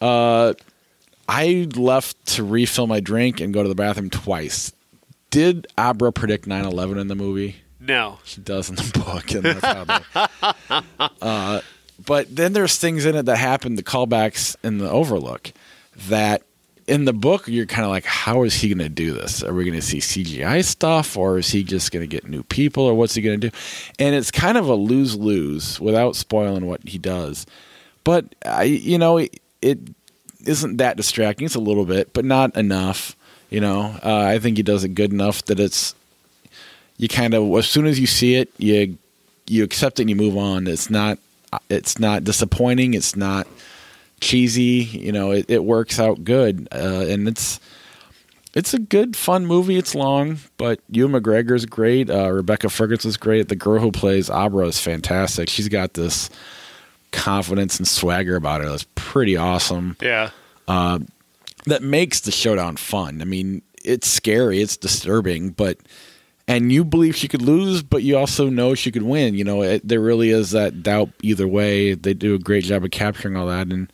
I left to refill my drink and go to the bathroom twice. Did Abra predict 9/11 in the movie? No. She does in the book. And that's how they, but then there's things in it that happen, the callbacks in the Overlook, that in the book, you're kind of like, how is he going to do this? Are we going to see CGI stuff, or is he just going to get new people, or what's he going to do? And it's kind of a lose-lose without spoiling what he does. But, it isn't that distracting. It's a little bit, but not enough. I think he does it good enough that you kind of, as soon as you see it, you accept it and you move on. It's not disappointing. It's not cheesy, it works out good, and it's a good, fun movie. It's long, but Ewan McGregor's great. Rebecca Ferguson's great. The girl who plays Abra is fantastic. She's got this confidence and swagger about her that's pretty awesome. Yeah, that makes the showdown fun. I mean, it's scary, it's disturbing, and you believe she could lose, but you also know she could win. There really is that doubt either way. They do a great job of capturing all that. And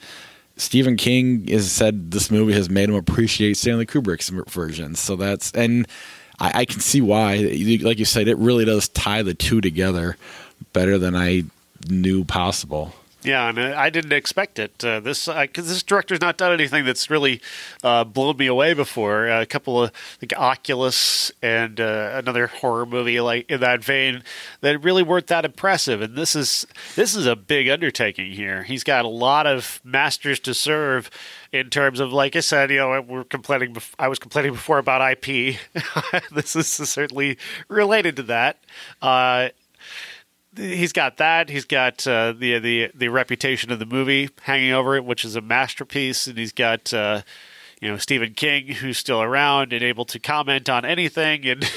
Stephen King has said this movie has made him appreciate Stanley Kubrick's version. So I can see why. Like you said, it really does tie the two together better than I knew possible. Yeah, and I didn't expect it. Because this director's not done anything that's really blown me away before. A couple of Oculus and another horror movie like in that vein that really weren't that impressive. And this is a big undertaking here. He's got a lot of masters to serve in terms of, like I said, I was complaining before about IP. This is certainly related to that. He's got that. He's got the reputation of the movie hanging over it, which is a masterpiece. And he's got Stephen King, who's still around and able to comment on anything, and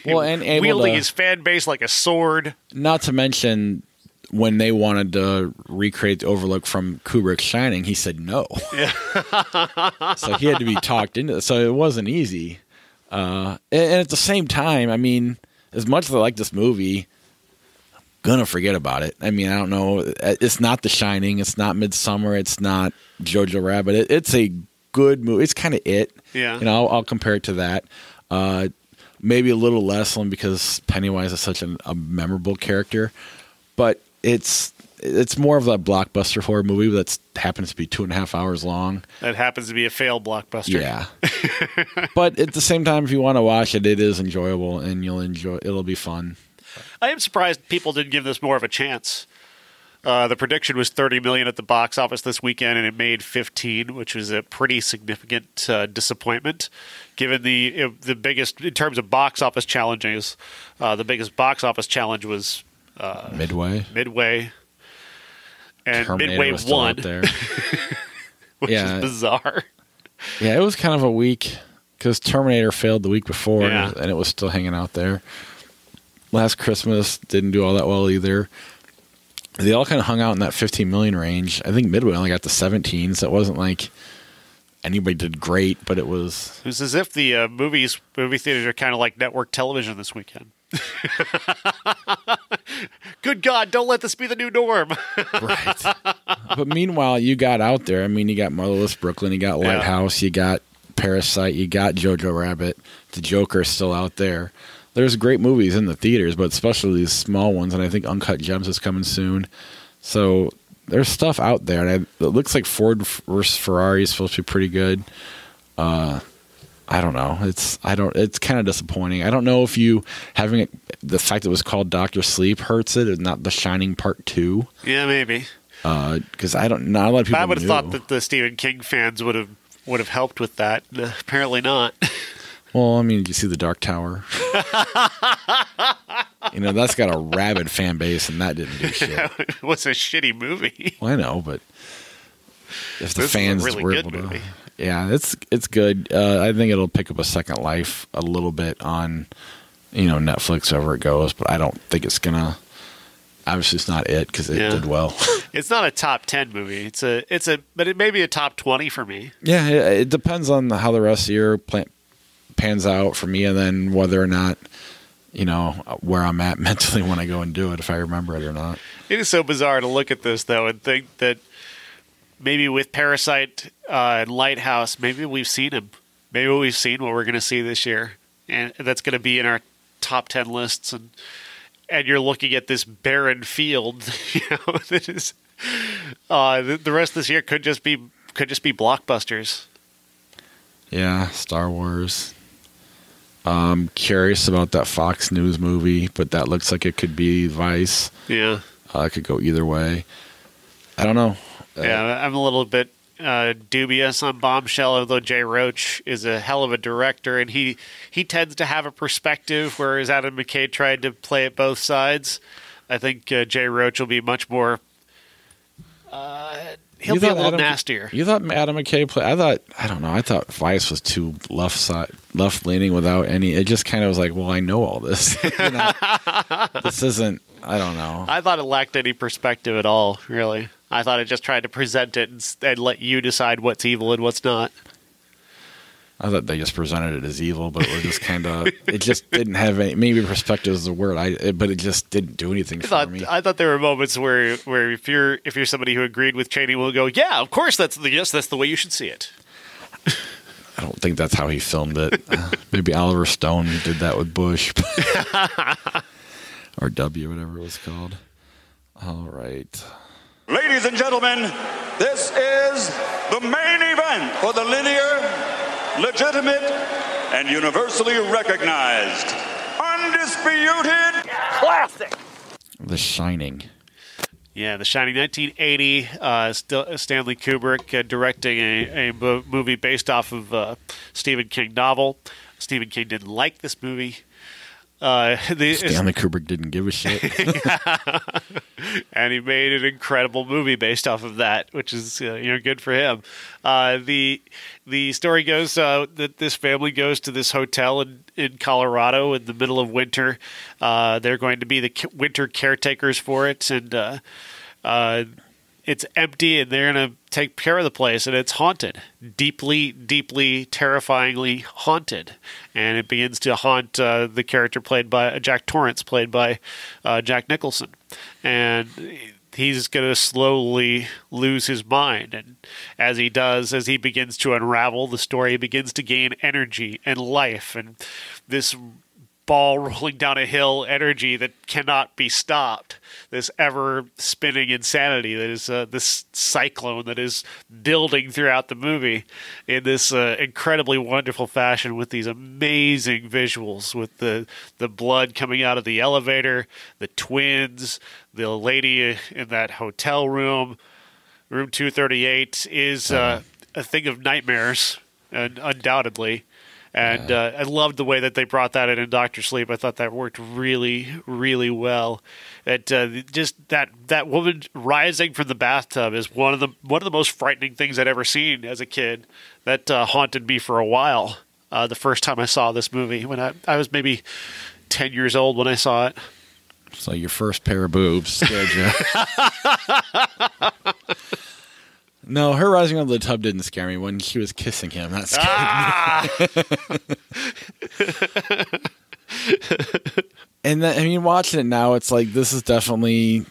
wielding his fan base like a sword. Not to mention, when they wanted to recreate the Overlook from Kubrick's Shining, he said no. Yeah. So he had to be talked into it. So it wasn't easy. And at the same time, I mean, as much as I like this movie, gonna forget about it. I mean, I don't know. It's not The Shining. It's not Midsummer. It's not Jojo Rabbit. It's a good movie. It's kind of it. Yeah. I'll compare it to that. Maybe a little less because Pennywise is such a memorable character, but it's more of a blockbuster horror movie that happens to be 2.5 hours long. That happens to be a failed blockbuster. Yeah. But at the same time, if you want to watch it, it is enjoyable, and it'll be fun. I am surprised people didn't give this more of a chance. The prediction was $30 million at the box office this weekend, and it made 15, which was a pretty significant disappointment, given the biggest in terms of box office challenges. The biggest box office challenge was Midway, and Terminator Midway was still won, out there. which is bizarre. Yeah, it was kind of a week because Terminator failed the week before, Yeah. and it was still hanging out there. Last Christmas didn't do all that well either. They all kind of hung out in that 15 million range. I think Midway only got to 17, so it wasn't like anybody did great, but it was... It was as if the movie theaters are kind of like network television this weekend. Good God, don't let this be the new norm. Right. But meanwhile, you got out there. I mean, you got Motherless Brooklyn, you got Lighthouse, you got Parasite, you got Jojo Rabbit. The Joker's still out there. There's great movies in the theaters, but especially these small ones, and I think Uncut Gems is coming soon. So there's stuff out there, and it looks like Ford versus Ferrari is supposed to be pretty good. I don't know. It's kind of disappointing. I don't know if having the fact that it was called Dr. Sleep hurts it, and not The Shining Part 2. Yeah, maybe. Because not a lot of people. I would have thought that the Stephen King fans would have helped with that. Apparently not. Well, I mean, did you see The Dark Tower? That's got a rabid fan base, and that didn't do shit. It was a shitty movie. Well, I know, but if the this fans is a really were good able movie. Yeah, it's good. I think it'll pick up a second life a little bit on Netflix, wherever it goes. But I don't think it's gonna. Obviously, it's not it because it did well. It's not a top 10 movie. But it may be a top 20 for me. Yeah, it depends on how the rest of the year pans out for me, and then whether or not, where I'm at mentally when I go and do it, if I remember it or not. It is so bizarre to look at this, though, and think that maybe with Parasite and Lighthouse, maybe we've seen him. Maybe we've seen what we're going to see this year, and that's going to be in our top 10 lists. And you're looking at this barren field, that is the rest of this year could just be blockbusters. Yeah, Star Wars. Curious about that Fox News movie, but that looks like it could be Vice. Yeah. It could go either way. I don't know. Yeah, I'm a little bit dubious on Bombshell, although Jay Roach is a hell of a director, and he tends to have a perspective, whereas Adam McKay tried to play it both sides. I think Jay Roach will be much more... he'll be a little nastier. You thought Adam McKay played... I thought Vice was too left-leaning without any... It just kind of was like, well, I know all this. This isn't... I don't know. I thought it lacked any perspective at all, really. I thought it just tried to present it and let you decide what's evil and what's not. I thought they just presented it as evil, but it was just kind of... It just didn't have any... Maybe perspective is the word, but it just didn't do anything for me. I thought there were moments where if you're somebody who agreed with Cheney, will go, yeah, of course that's the way you should see it. I don't think that's how he filmed it. Maybe Oliver Stone did that with Bush. Or W, whatever it was called. All right. Ladies and gentlemen, this is the main event for the linear, legitimate, and universally recognized, undisputed classic. The Shining. Yeah, The Shining, 1980. Stanley Kubrick directing a movie based off of Stephen King novel. Stephen King didn't like this movie. Stanley Kubrick didn't give a shit. And he made an incredible movie based off of that, which is good for him. The story goes that this family goes to this hotel in Colorado in the middle of winter. They're going to be the winter caretakers for it, and it's empty, and they're going to take care of the place, and it's haunted. Deeply, deeply, terrifyingly haunted. And it begins to haunt the character played by Jack Torrance, played by Jack Nicholson. And he's going to slowly lose his mind. And as he does, as he begins to unravel, the story begins to gain energy and life. And this ball rolling down a hill energy that cannot be stopped. This ever-spinning insanity that is this cyclone that is building throughout the movie in this incredibly wonderful fashion with these amazing visuals, with the blood coming out of the elevator, the twins, the lady in that hotel room. Room 238 is a thing of nightmares, and undoubtedly. And I loved the way that they brought that in Dr. Sleep. I thought that worked really, really well. Just that woman rising from the bathtub is one of the most frightening things I'd ever seen as a kid. That haunted me for a while. The first time I saw this movie, when I was maybe 10 years old when I saw it. So your first pair of boobs scared you. No, her rising out of the tub didn't scare me. When she was kissing him, that scared me. And then, watching it now, it's like, this is definitely,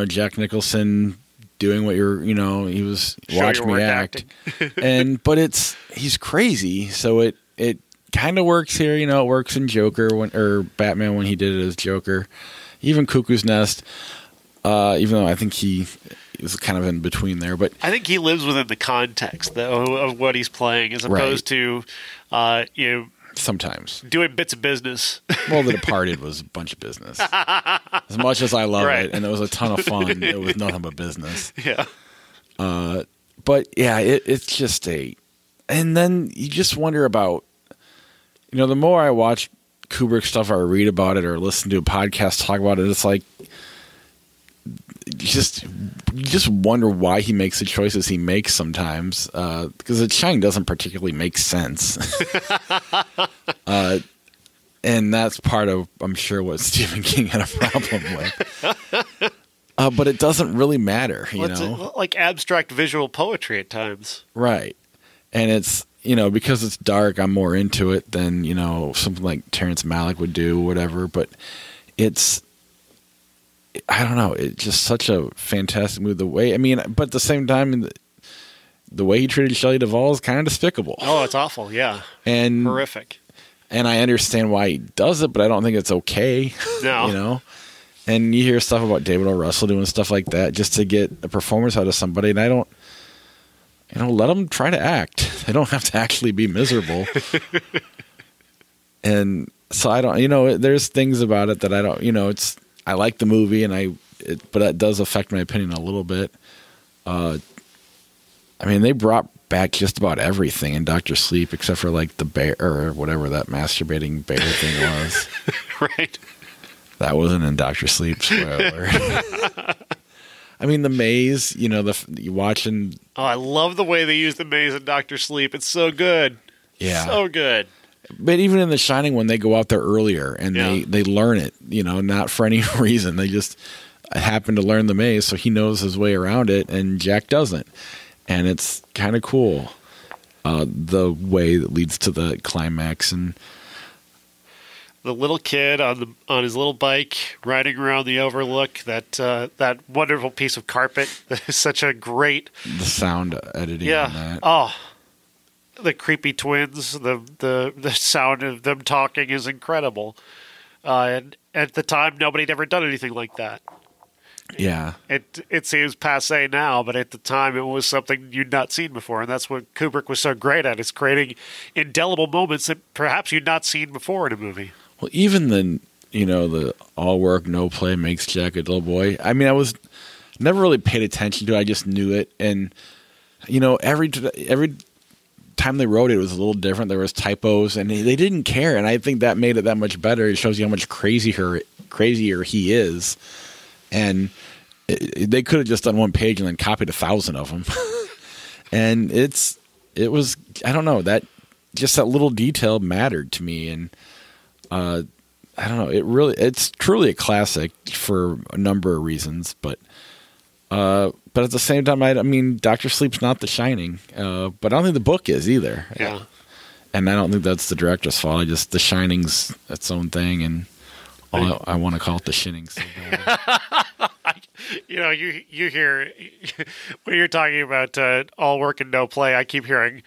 Jack Nicholson doing what he was watching me act. But he's crazy, so it kind of works here. It works in Joker or Batman when he did it as Joker. Even Cuckoo's Nest, even though I think he is kind of in between there, but I think he lives within the context though of what he's playing, as opposed to sometimes doing bits of business. Well, The Departed was a bunch of business. As much as I love it, and it was a ton of fun, it was nothing but business. Yeah. But yeah, it's just and then you just wonder about, the more I watch Kubrick stuff or read about it or listen to a podcast talk about it, it's like, you just wonder why he makes the choices he makes sometimes, because The Shining doesn't particularly make sense. And that's part of, I'm sure, what Stephen King had a problem with. But it doesn't really matter, you know? Like abstract visual poetry at times. Right. And it's, you know, because it's dark, I'm more into it than, you know, something like Terrence Malick would do, whatever. But it's, I don't know, it's just such a fantastic movie. The way, I mean, but at the same time, the way he treated Shelley Duvall is kind of despicable. Oh, it's awful, yeah. And horrific. And I understand why he does it, but I don't think it's okay. No. You know? And you hear stuff about David O. Russell doing stuff like that just to get a performance out of somebody, and I don't, you know, let them try to act. They don't have to actually be miserable. And so I don't, you know, there's things about it that I don't, you know, it's, I like the movie, and but that does affect my opinion a little bit. I mean, they brought back just about everything in Dr. Sleep except for like the bear or whatever that masturbating bear thing was. Right. That wasn't in Dr. Sleep. Spoiler. I mean, the maze, you know, you watching. Oh, I love the way they use the maze in Dr. Sleep. It's so good. Yeah. So good. But even in The Shining, when they go out there earlier and they learn it, you know, not for any reason. They just happen to learn the maze, so he knows his way around it, and Jack doesn't. And it's kind of cool, the way that leads to the climax. And the little kid on his little bike riding around the overlook, that wonderful piece of carpet that is such a great... The sound editing on that. Oh, the creepy twins, the sound of them talking is incredible. And at the time, nobody had ever done anything like that. Yeah. It seems passé now, but at the time it was something you'd not seen before, and that's what Kubrick was so great at, is creating indelible moments that perhaps you'd not seen before in a movie. Well, even the all work, no play makes Jack a dull boy. I mean, I was never really paid attention to it. I just knew it. And, you know, every time they wrote it, it was a little different. There was typos, and they didn't care. And I think that made it that much better. It shows you how much crazier he is. And they could have just done one page and then copied 1,000 of them. And it was, I don't know, that little detail mattered to me. And I don't know, it's truly a classic for a number of reasons. But at the same time, I mean, Dr. Sleep's not The Shining, but I don't think the book is either. Yeah. And I don't think that's the director's fault. The Shining's its own thing, and I want to call it The Shinning so bad. You know, you hear when you're talking about all work and no play, I keep hearing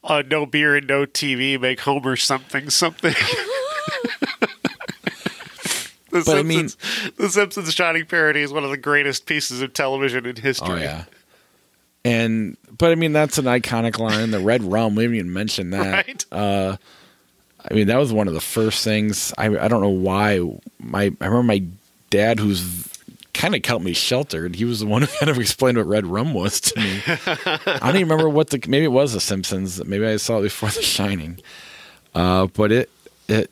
no beer and no TV make Homer something. The Simpsons Shining parody is one of the greatest pieces of television in history. Oh yeah. But I mean, that's an iconic line. The red rum, we haven't even mentioned that. Right. I mean, that was one of the first things. I don't know why. I remember my dad, who's kind of kept me sheltered. He was the one who kind of explained what red rum was to me. I don't even remember maybe it was The Simpsons. Maybe I saw it before The Shining. But it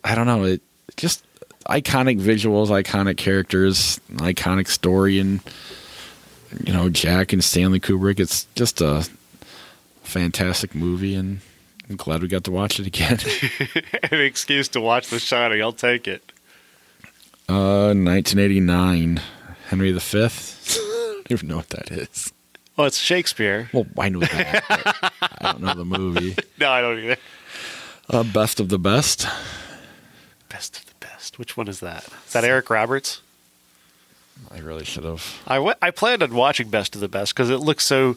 I don't know. It just iconic visuals, iconic characters, iconic story, and you know, Jack and Stanley Kubrick. It's just a fantastic movie, and I'm glad we got to watch it again. An excuse to watch The Shining, I'll take it. 1989, Henry V. I don't even know what that is. Well, it's Shakespeare. Well, I know that, but I don't know the movie. No, I don't either. Best of the Best. Best of the Best. Which one is that? Is that Eric Roberts? I really should have. I planned on watching Best of the Best because it looks so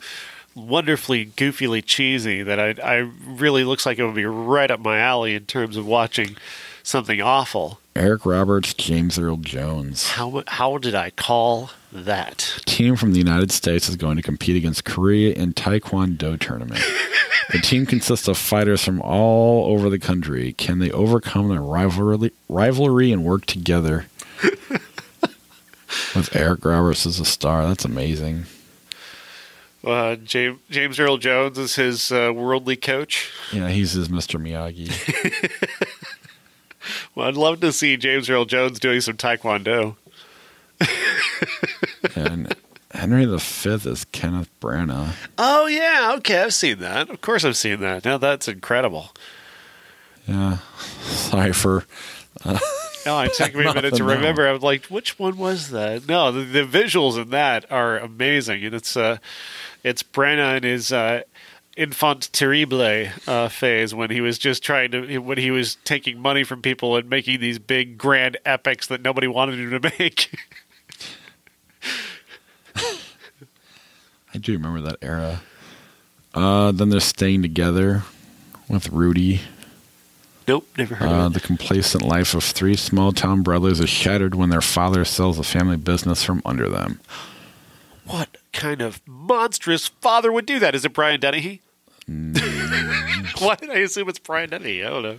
wonderfully, goofily cheesy that I really looks like it would be right up my alley in terms of watching something awful. Eric Roberts, James Earl Jones. How did I call that? A team from the United States is going to compete against Korea in Taekwondo tournament. The team consists of fighters from all over the country. Can they overcome their rivalry and work together? With Eric Roberts as a star. That's amazing. James Earl Jones is his worldly coach. Yeah, he's his Mr. Miyagi. Well, I'd love to see James Earl Jones doing some Taekwondo. And Henry V is Kenneth Branagh. Oh, yeah. Okay, I've seen that. Of course I've seen that. Now that's incredible. Yeah. Sorry for No, it took me a minute to remember. I was like, which one was that? No, the visuals in that are amazing. And it's Brenna in his enfant terrible phase when he was just when he was taking money from people and making these big grand epics that nobody wanted him to make. I do remember that era. Then they're Staying Together with Rudy. Nope, never heard of it. The complacent life of three small-town brothers is shattered when their father sells the family business from under them. What kind of monstrous father would do that? Is it Brian Dennehy? Why did I assume it's Brian Dennehy? I don't know.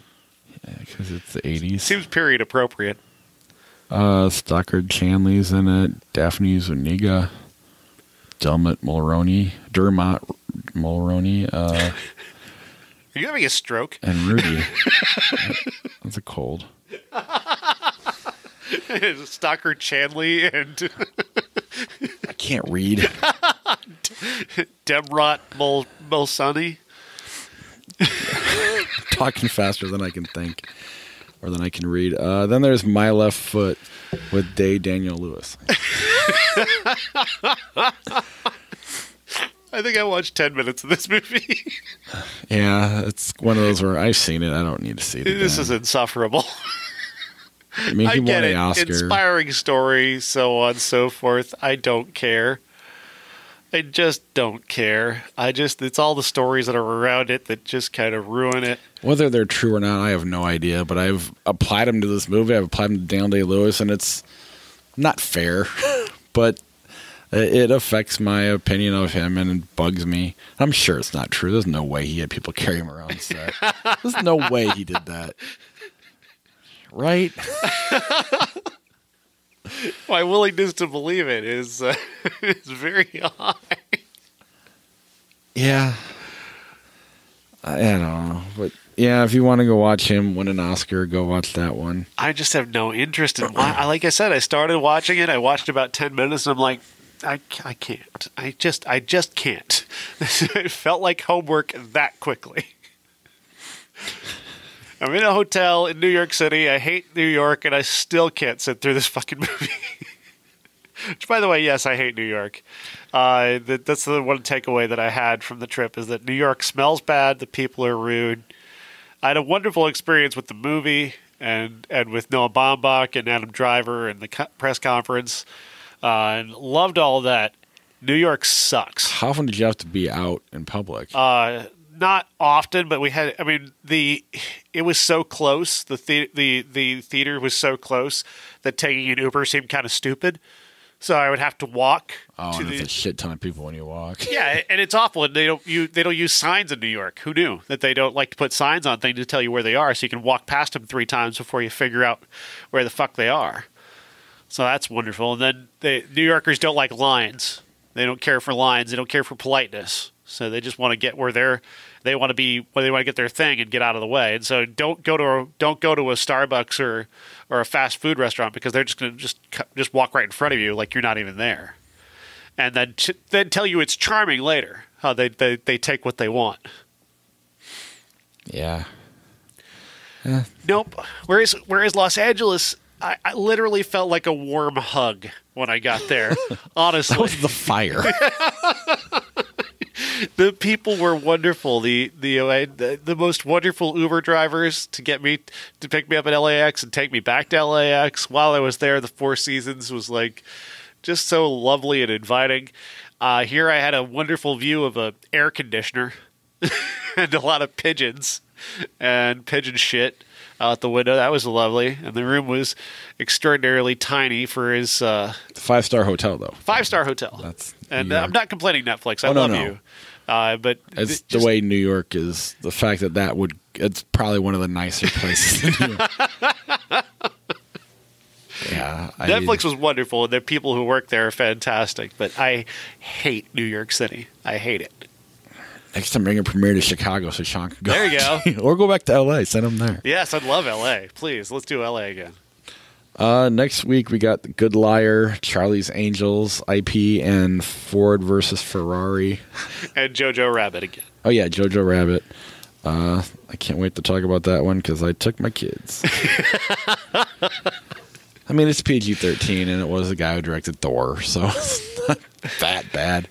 Yeah, because it's the 80s. Seems period appropriate. Stockard Chanley's in it. Daphne Zuniga. Dermot Mulroney. Are you having a stroke? And Rudy. That's a cold. Stockard Chanley and... I can't read. Demrot Mulsani. Talking faster than I can think. Or than I can read. Then there's My Left Foot with Daniel Lewis. I think I watched 10 minutes of this movie. Yeah, it's one of those where I've seen it. I don't need to see it again. This is insufferable. I mean, he won an Oscar. Inspiring story, so on and so forth. I don't care. I just don't care. It's all the stories that are around it that just kind of ruin it. Whether they're true or not, I have no idea. But I've applied them to this movie. I've applied them to Daniel Day-Lewis, and it's not fair. But it affects my opinion of him, and it bugs me. I'm sure it's not true. There's no way he had people carry him around set. There's no way he did that. Right? My willingness to believe it is very high. Yeah. I don't know. But yeah, if you want to go watch him win an Oscar, go watch that one. I just have no interest in like I said, I started watching it. I watched about 10 minutes and I'm like, I can't. I just can't. It felt like homework that quickly. I'm in a hotel in New York City. I hate New York, and I still can't sit through this fucking movie. Which, by the way, yes, I hate New York. That's the one takeaway that I had from the trip is that New York smells bad. The people are rude. I had a wonderful experience with the movie and with Noah Baumbach and Adam Driver and the press conference, and loved all of that. New York sucks. How often did you have to be out in public? Not often, but we had. I mean, it was so close. The theater was so close that taking an Uber seemed kind of stupid. So I would have to walk. Oh, and there's a shit ton of people when you walk. Yeah, and it's awful. And they don't use signs in New York. Who knew that they don't like to put signs on things to tell you where they are, so you can walk past them 3 times before you figure out where the fuck they are. So that's wonderful. And then New Yorkers don't like lines. They don't care for lines. They don't care for politeness. So they just want to get where they want to be, where they want to get their thing and get out of the way. And so don't go to a Starbucks or a fast food restaurant because they're just going to just walk right in front of you like you're not even there, and then tell you it's charming later how they take what they want. Yeah. Nope. Whereas Los Angeles, I literally felt like a warm hug when I got there. Honestly, that was the fire. The people were wonderful. The most wonderful Uber drivers to pick me up at LAX and take me back to LAX. While I was there, the Four Seasons was like just so lovely and inviting. Here I had a wonderful view of an air conditioner and a lot of pigeons and pigeon shit out the window. That was lovely. And the room was extraordinarily tiny for his 5-star hotel, though. 5-star hotel. I'm not complaining, Netflix. I love you. But it's the way New York is. The fact it's probably one of the nicer places in New York. Yeah, Netflix was wonderful, and the people who work there are fantastic. But I hate New York City. I hate it. Next time, bring a premiere to Chicago so Sean can go. There you go. Or go back to L.A. Send him there. Yes, I'd love L.A. Please, let's do L.A. again. Next week, we got The Good Liar, Charlie's Angels, IP, and Ford versus Ferrari. And Jojo Rabbit again. Oh, yeah, Jojo Rabbit. I can't wait to talk about that one because I took my kids. I mean, it's PG-13, and it was the guy who directed Thor, so it's not that bad.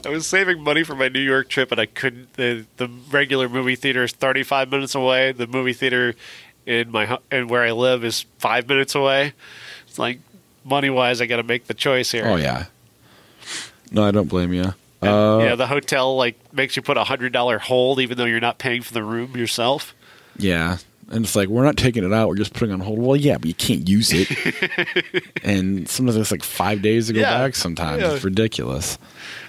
I was saving money for my New York trip, and I couldn't. The regular movie theater is 35 minutes away. The movie theater in where I live is 5 minutes away. It's like, money-wise, I got to make the choice here. Oh, yeah. No, I don't blame you. Yeah, the hotel makes you put a $100 hold, even though you're not paying for the room yourself. Yeah. And it's like, we're not taking it out. We're just putting it on hold. Well, yeah, but you can't use it. And sometimes it's like 5 days to go back sometimes. Yeah. It's ridiculous.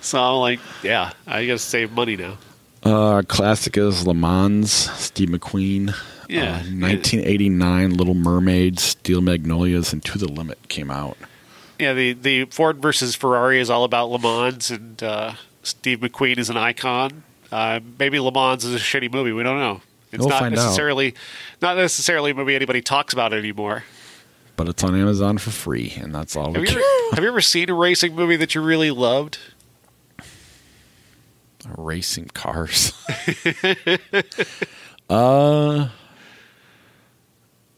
So I'm like, yeah, I got to save money now. Classic is Le Mans, Steve McQueen. Yeah. 1989, Little Mermaid, Steel Magnolias, and To the Limit came out. Yeah, the Ford versus Ferrari is all about Le Mans, and Steve McQueen is an icon. Maybe Le Mans is a shitty movie. We don't know. It's not necessarily a movie anybody talks about anymore. But it's on Amazon for free, and that's all we care. Have you ever seen a racing movie that you really loved? Racing cars. I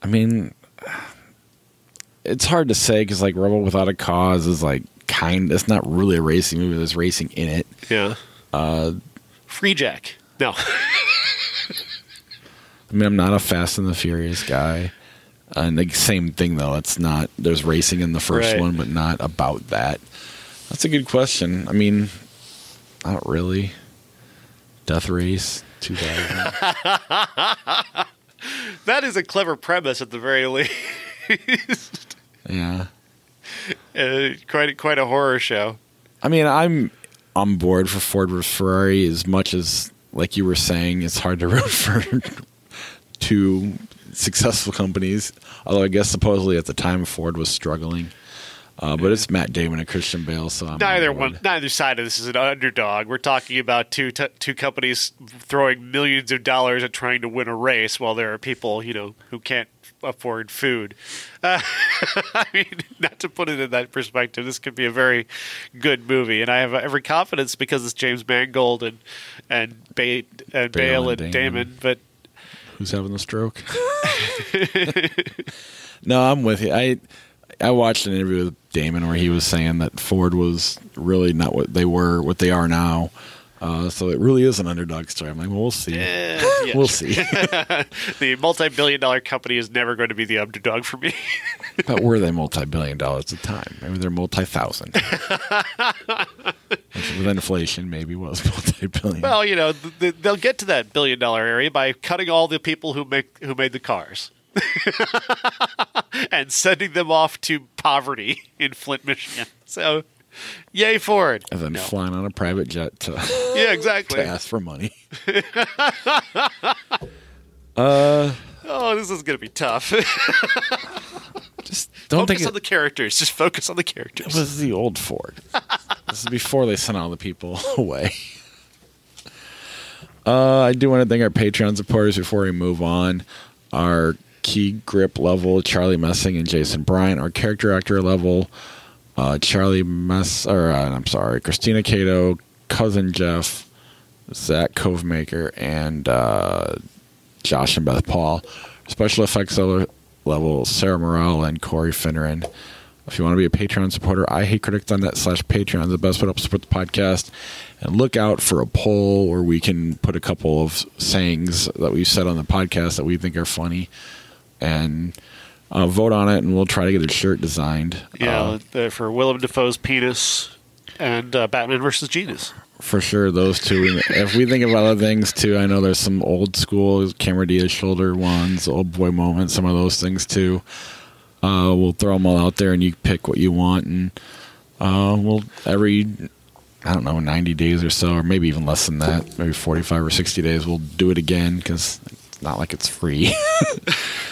mean, it's hard to say because like Rebel Without a Cause is like it's not really a racing movie. There's racing in it. Yeah. Free Jack. No. I mean, I'm not a Fast and the Furious guy. And the same thing, though. It's not. There's racing in the first one, but not about that. That's a good question. I mean, not really. Death Race 2000. That is a clever premise at the very least. Yeah. Quite a horror show. I mean, I'm on board for Ford vs. Ferrari as much as, like you were saying, it's hard to root for two successful companies. Although I guess supposedly at the time Ford was struggling. But it's Matt Damon and Christian Bale, so I'm neither side of this is an underdog. We're talking about two companies throwing millions of dollars at trying to win a race, while there are people who can't afford food. I mean, not to put it in that perspective, this could be a very good movie, and I have every confidence because it's James Mangold and Bale and Damon. But who's having the stroke? No, I'm with you. I watched an interview with Damon where he was saying that Ford was really not what they are now. So it really is an underdog story. I'm like, well, we'll see. Yeah. We'll see. The multi-billion-dollar company is never going to be the underdog for me. But were they multi-billion-dollars at the time? Maybe they're multi-thousand. With inflation, maybe was multi-billion. Well, they'll get to that billion-dollar area by cutting all the people who made the cars. And sending them off to poverty in Flint, Michigan. So, yay Ford. And then flying on a private jet to exactly to ask for money. This is going to be tough. Just don't focus on the characters. Just focus on the characters. It was the old Ford. This is before they sent all the people away. I do want to thank our Patreon supporters before we move on. Our key grip level, Charlie Messing and Jason Bryant. Our character actor level, Christina Cato, Cousin Jeff, Zach Covemaker, and Josh and Beth Paul. Special effects level, Sarah Morrell and Corey Finneran. If you want to be a Patreon supporter, ihatecritic.net/Patreon is the best way to help support the podcast. And look out for a poll where we can put a couple of sayings that we've said on the podcast that we think are funny. And vote on it, and we'll try to get a shirt designed. Yeah, for Willem Dafoe's penis and Batman vs. Genius. For sure, those two. If we think of other things, too, I know there's some old school Cameron Diaz shoulder ones, old boy moments, some of those things, too. We'll throw them all out there, and you pick what you want. And we'll every 90 days or so, or maybe even less than that, maybe 45 or 60 days, we'll do it again, because it's not like it's free.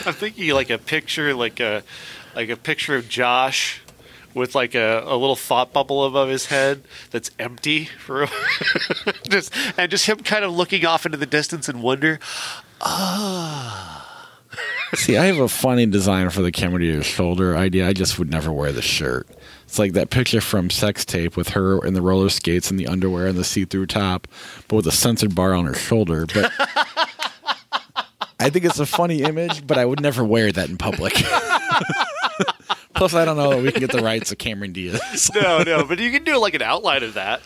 I'm thinking like a picture of Josh with like a little thought bubble above his head that's empty for just him kind of looking off into the distance and wonder. See, I have a funny design for the Cameron Diaz shoulder idea. I just would never wear the shirt. It's like that picture from Sex Tape with her in the roller skates and the underwear and the see-through top, but with a censored bar on her shoulder. But I think it's a funny image, but I would never wear that in public. Plus, I don't know that we can get the rights of Cameron Diaz. No, but you can do like an outline of that.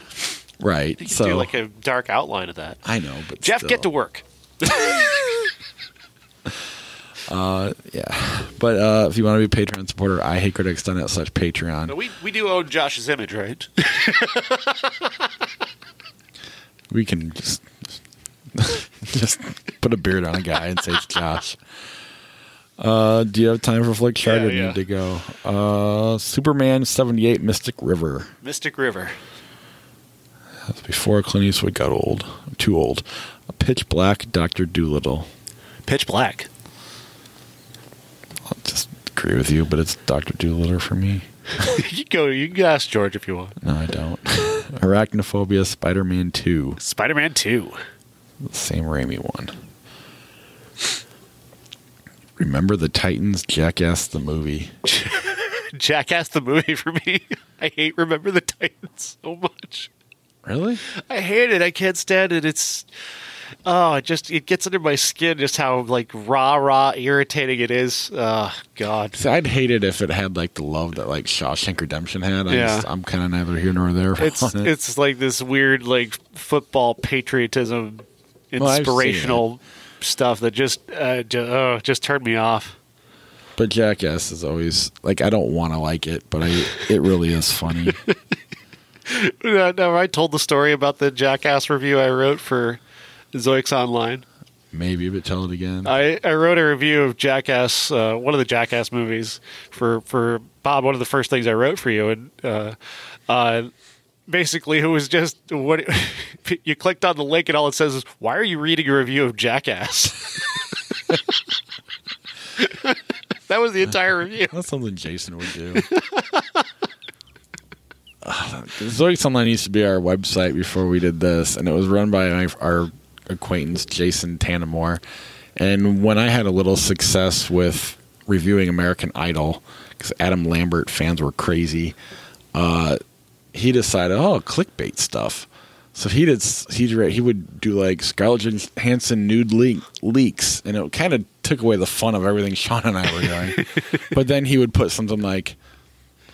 Right. You can do like a dark outline of that. I know, but Jeff, still. get to work. Yeah. But if you want to be a Patreon supporter, I hate critics.net/Patreon. No, we do own Josh's image, right? We can just put a beard on a guy and say it's Josh. Do you have time for Flick Chart? Yeah. Need to go. Superman 78 Mystic River. Mystic River. That's before Clint Eastwood got old. Too old. Pitch Black, Dr. Dolittle. Pitch Black. I'll just agree with you, but it's Dr. Dolittle for me. You can ask George if you want. No, I don't. Arachnophobia, Spider-Man 2. Spider-Man 2. The same Raimi one. Remember the Titans, Jackass the movie. Jackass the movie for me. I hate Remember the Titans so much. Really? I hate it. I can't stand it. It gets under my skin just how like raw irritating it is. Oh God. See, I'd hate it if it had like the love that like Shawshank Redemption had. I'm kind of neither here nor there. It's like this weird like football patriotism, inspirational stuff that just turned me off. But Jackass is always like I don't want to like it, but it really is funny. No, I told the story about the Jackass review I wrote for Zoics Online. Maybe, but tell it again. I wrote a review of Jackass, one of the Jackass movies for Bob. One of the first things I wrote for you, and basically it was just what you clicked on the link and all it says is, "Why are you reading a review of Jackass?" That was the entire review. That's something Jason would do. Zoics Online used to be our website before we did this, and it was run by our acquaintance Jason Tanamore. And when I had a little success with reviewing American Idol, because Adam Lambert fans were crazy, he decided, clickbait stuff. So he would do like Scarlett Johansson nude leaks, and it kind of took away the fun of everything Sean and I were doing. But then he would put something like,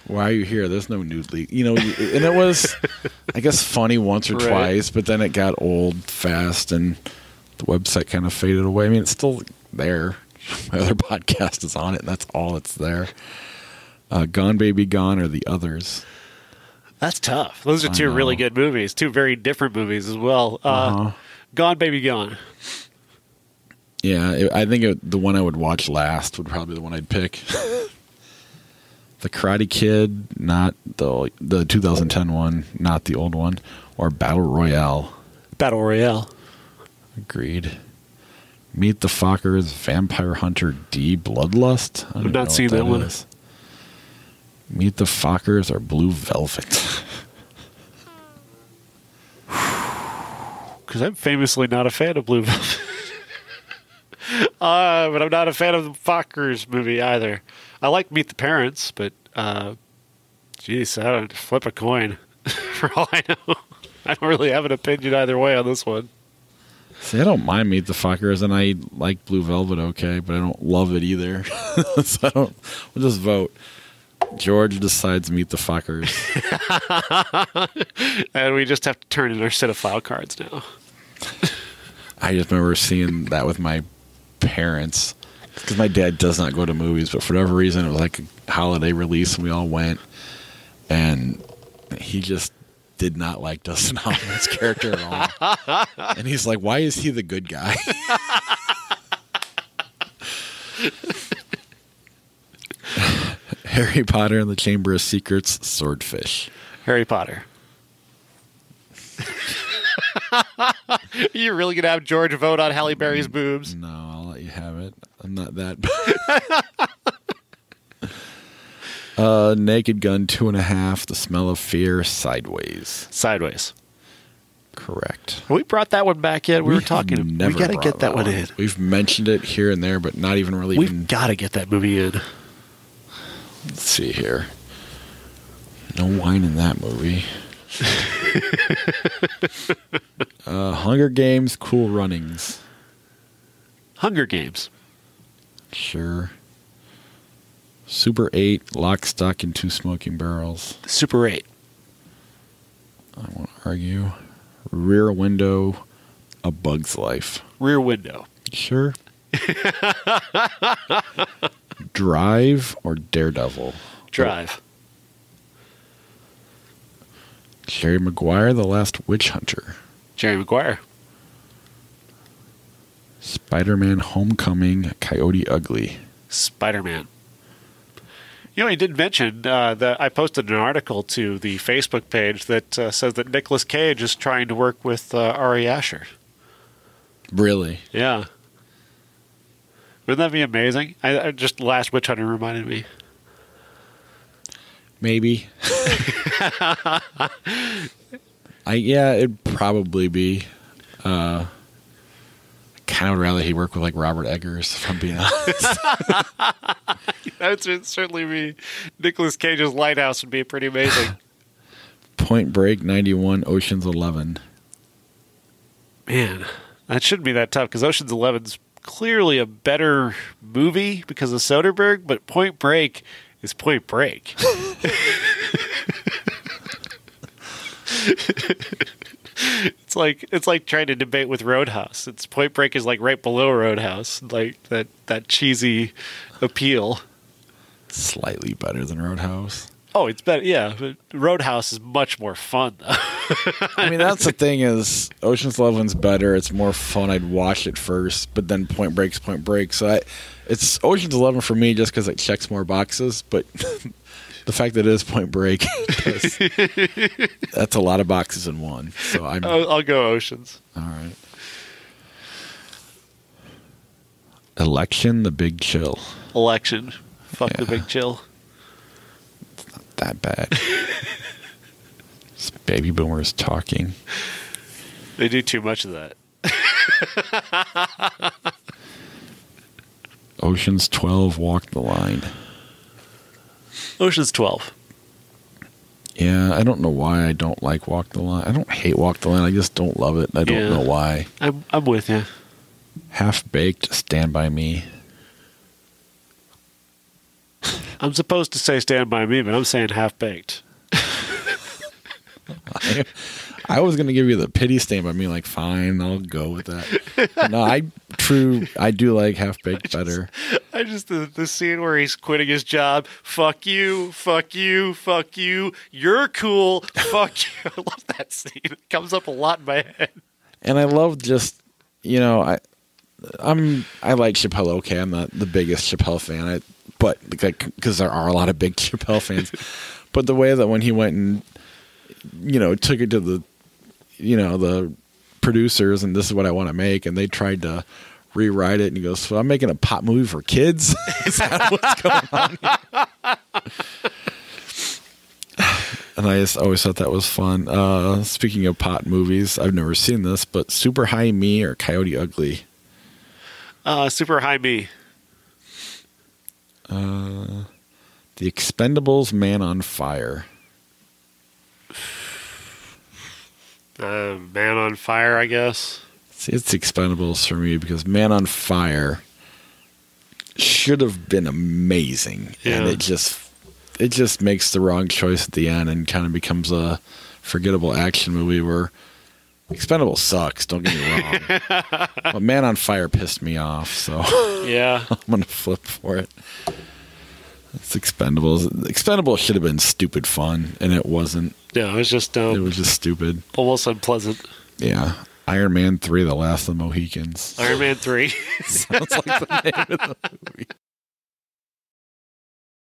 "Why are you here? There's no nude leak." And it was, I guess, funny once or twice, but then it got old fast, and the website kind of faded away. I mean, it's still there. My other podcast is on it, and that's all that's there. Gone Baby Gone or The Others. That's tough. Those are two really good movies. Two very different movies as well. Gone Baby Gone. Yeah, I think the one I would watch last would probably be the one I'd pick. The Karate Kid, not the 2010 one, not the old one, or Battle Royale. Battle Royale. Agreed. Meet the Fockers, Vampire Hunter D, Bloodlust. I've not seen that one. Meet the Fockers or Blue Velvet. Because I'm famously not a fan of Blue Velvet. But I'm not a fan of the Fockers movie either. I like Meet the Parents, but geez, I don't flip a coin for all I know. I don't really have an opinion either way on this one. See, I don't mind Meet the Fockers, and I like Blue Velvet okay, but I don't love it either. So we'll just vote. George decides Meet the Fockers. And we just have to turn in our set of file cards now. I just remember seeing that with my parents, because my dad does not go to movies, but for whatever reason, it was like a holiday release, and we all went, and he just did not like Dustin Hoffman's character at all. And he's like, why is he the good guy? Harry Potter and the Chamber of Secrets, Swordfish. Harry Potter. You're really going to have George vote on Halle Berry's boobs? No, I'll let you have it. I'm not that. Naked Gun 2.5, The Smell of Fear, Sideways. Sideways. Correct. Have we brought that one back yet? We were talking. We got to get that one in. We've mentioned it here and there, but not even really. We've got to get that movie in. Let's see here. No wine in that movie. Hunger Games, Cool Runnings. Hunger Games. Sure. Super 8, Lock, Stock, and 2 Smoking Barrels. Super 8. I won't argue. Rear Window, A Bug's Life. Rear Window. Sure. Drive or Daredevil? Drive. Jerry Maguire, The Last Witch Hunter. Jerry Maguire. Spider-Man Homecoming, Coyote Ugly. Spider-Man. You know, he did mention that I posted an article to the Facebook page that says that Nicolas Cage is trying to work with Ari Aster. Really? Yeah. Wouldn't that be amazing? I just Last Witch Hunter reminded me. Maybe. Yeah, it'd probably be. I kind of would rather he work with like Robert Eggers, if I'm being honest. That would certainly be. Nicolas Cage's Lighthouse would be pretty amazing. Point Break, 91, Ocean's 11. Man, that shouldn't be that tough because Ocean's 11's clearly a better movie because of Soderbergh, but Point Break is Point Break. It's like trying to debate with Roadhouse. It's Point Break is like right below Roadhouse, like that cheesy appeal. Slightly better than Roadhouse. Oh, it's better, yeah. But Roadhouse is much more fun, though. I mean, that's the thing is Ocean's 11's better. It's more fun. I'd watch it first, but then Point Break's Point Break. So it's Ocean's 11 for me just because it checks more boxes. But the fact that it is Point Break, that's a lot of boxes in one. So I'll go Oceans. All right. Election, The Big Chill. Election. Fuck The Big Chill. It's not that bad. It's baby boomers talking. They do too much of that. Ocean's 12, Walk the Line. Ocean's 12. Yeah, I don't know why I don't like Walk the Line. I don't hate Walk the Line. I just don't love it. I don't know why. I'm with you. Half-Baked, Stand By Me. I'm supposed to say Stand By Me, but I'm saying Half-Baked. I was going to give you the pity Stand By Me, like, fine, I'll go with that. No, I do like Half-Baked better. I just, the scene where he's quitting his job, fuck you, fuck you, fuck you, you're cool, fuck you. I love that scene. It comes up a lot in my head. And I love just, I like Chappelle, okay, I'm not the biggest Chappelle fan, but because there are a lot of big Chappelle fans. But the way that when he went and, took it to the, the producers and this is what I want to make, and they tried to rewrite it, and he goes, so I'm making a pop movie for kids? Is that what's going on here? And I just always thought that was fun. Speaking of pot movies, I've never seen this, but Super High Me or Coyote Ugly? Super High Me. The Expendables, Man on Fire. Man on Fire, I guess. See, it's Expendables for me because Man on Fire should have been amazing, and it just makes the wrong choice at the end and kind of becomes a forgettable action movie where Expendables sucks, don't get me wrong. But Man on Fire pissed me off, so yeah, I'm going to flip for it. It's Expendables. Expendables should have been stupid fun, and it wasn't. Yeah, it was just dumb. It was just stupid. Almost unpleasant. Yeah. Iron Man 3, The Last of the Mohicans. Iron Man 3. Sounds like the name of the movie.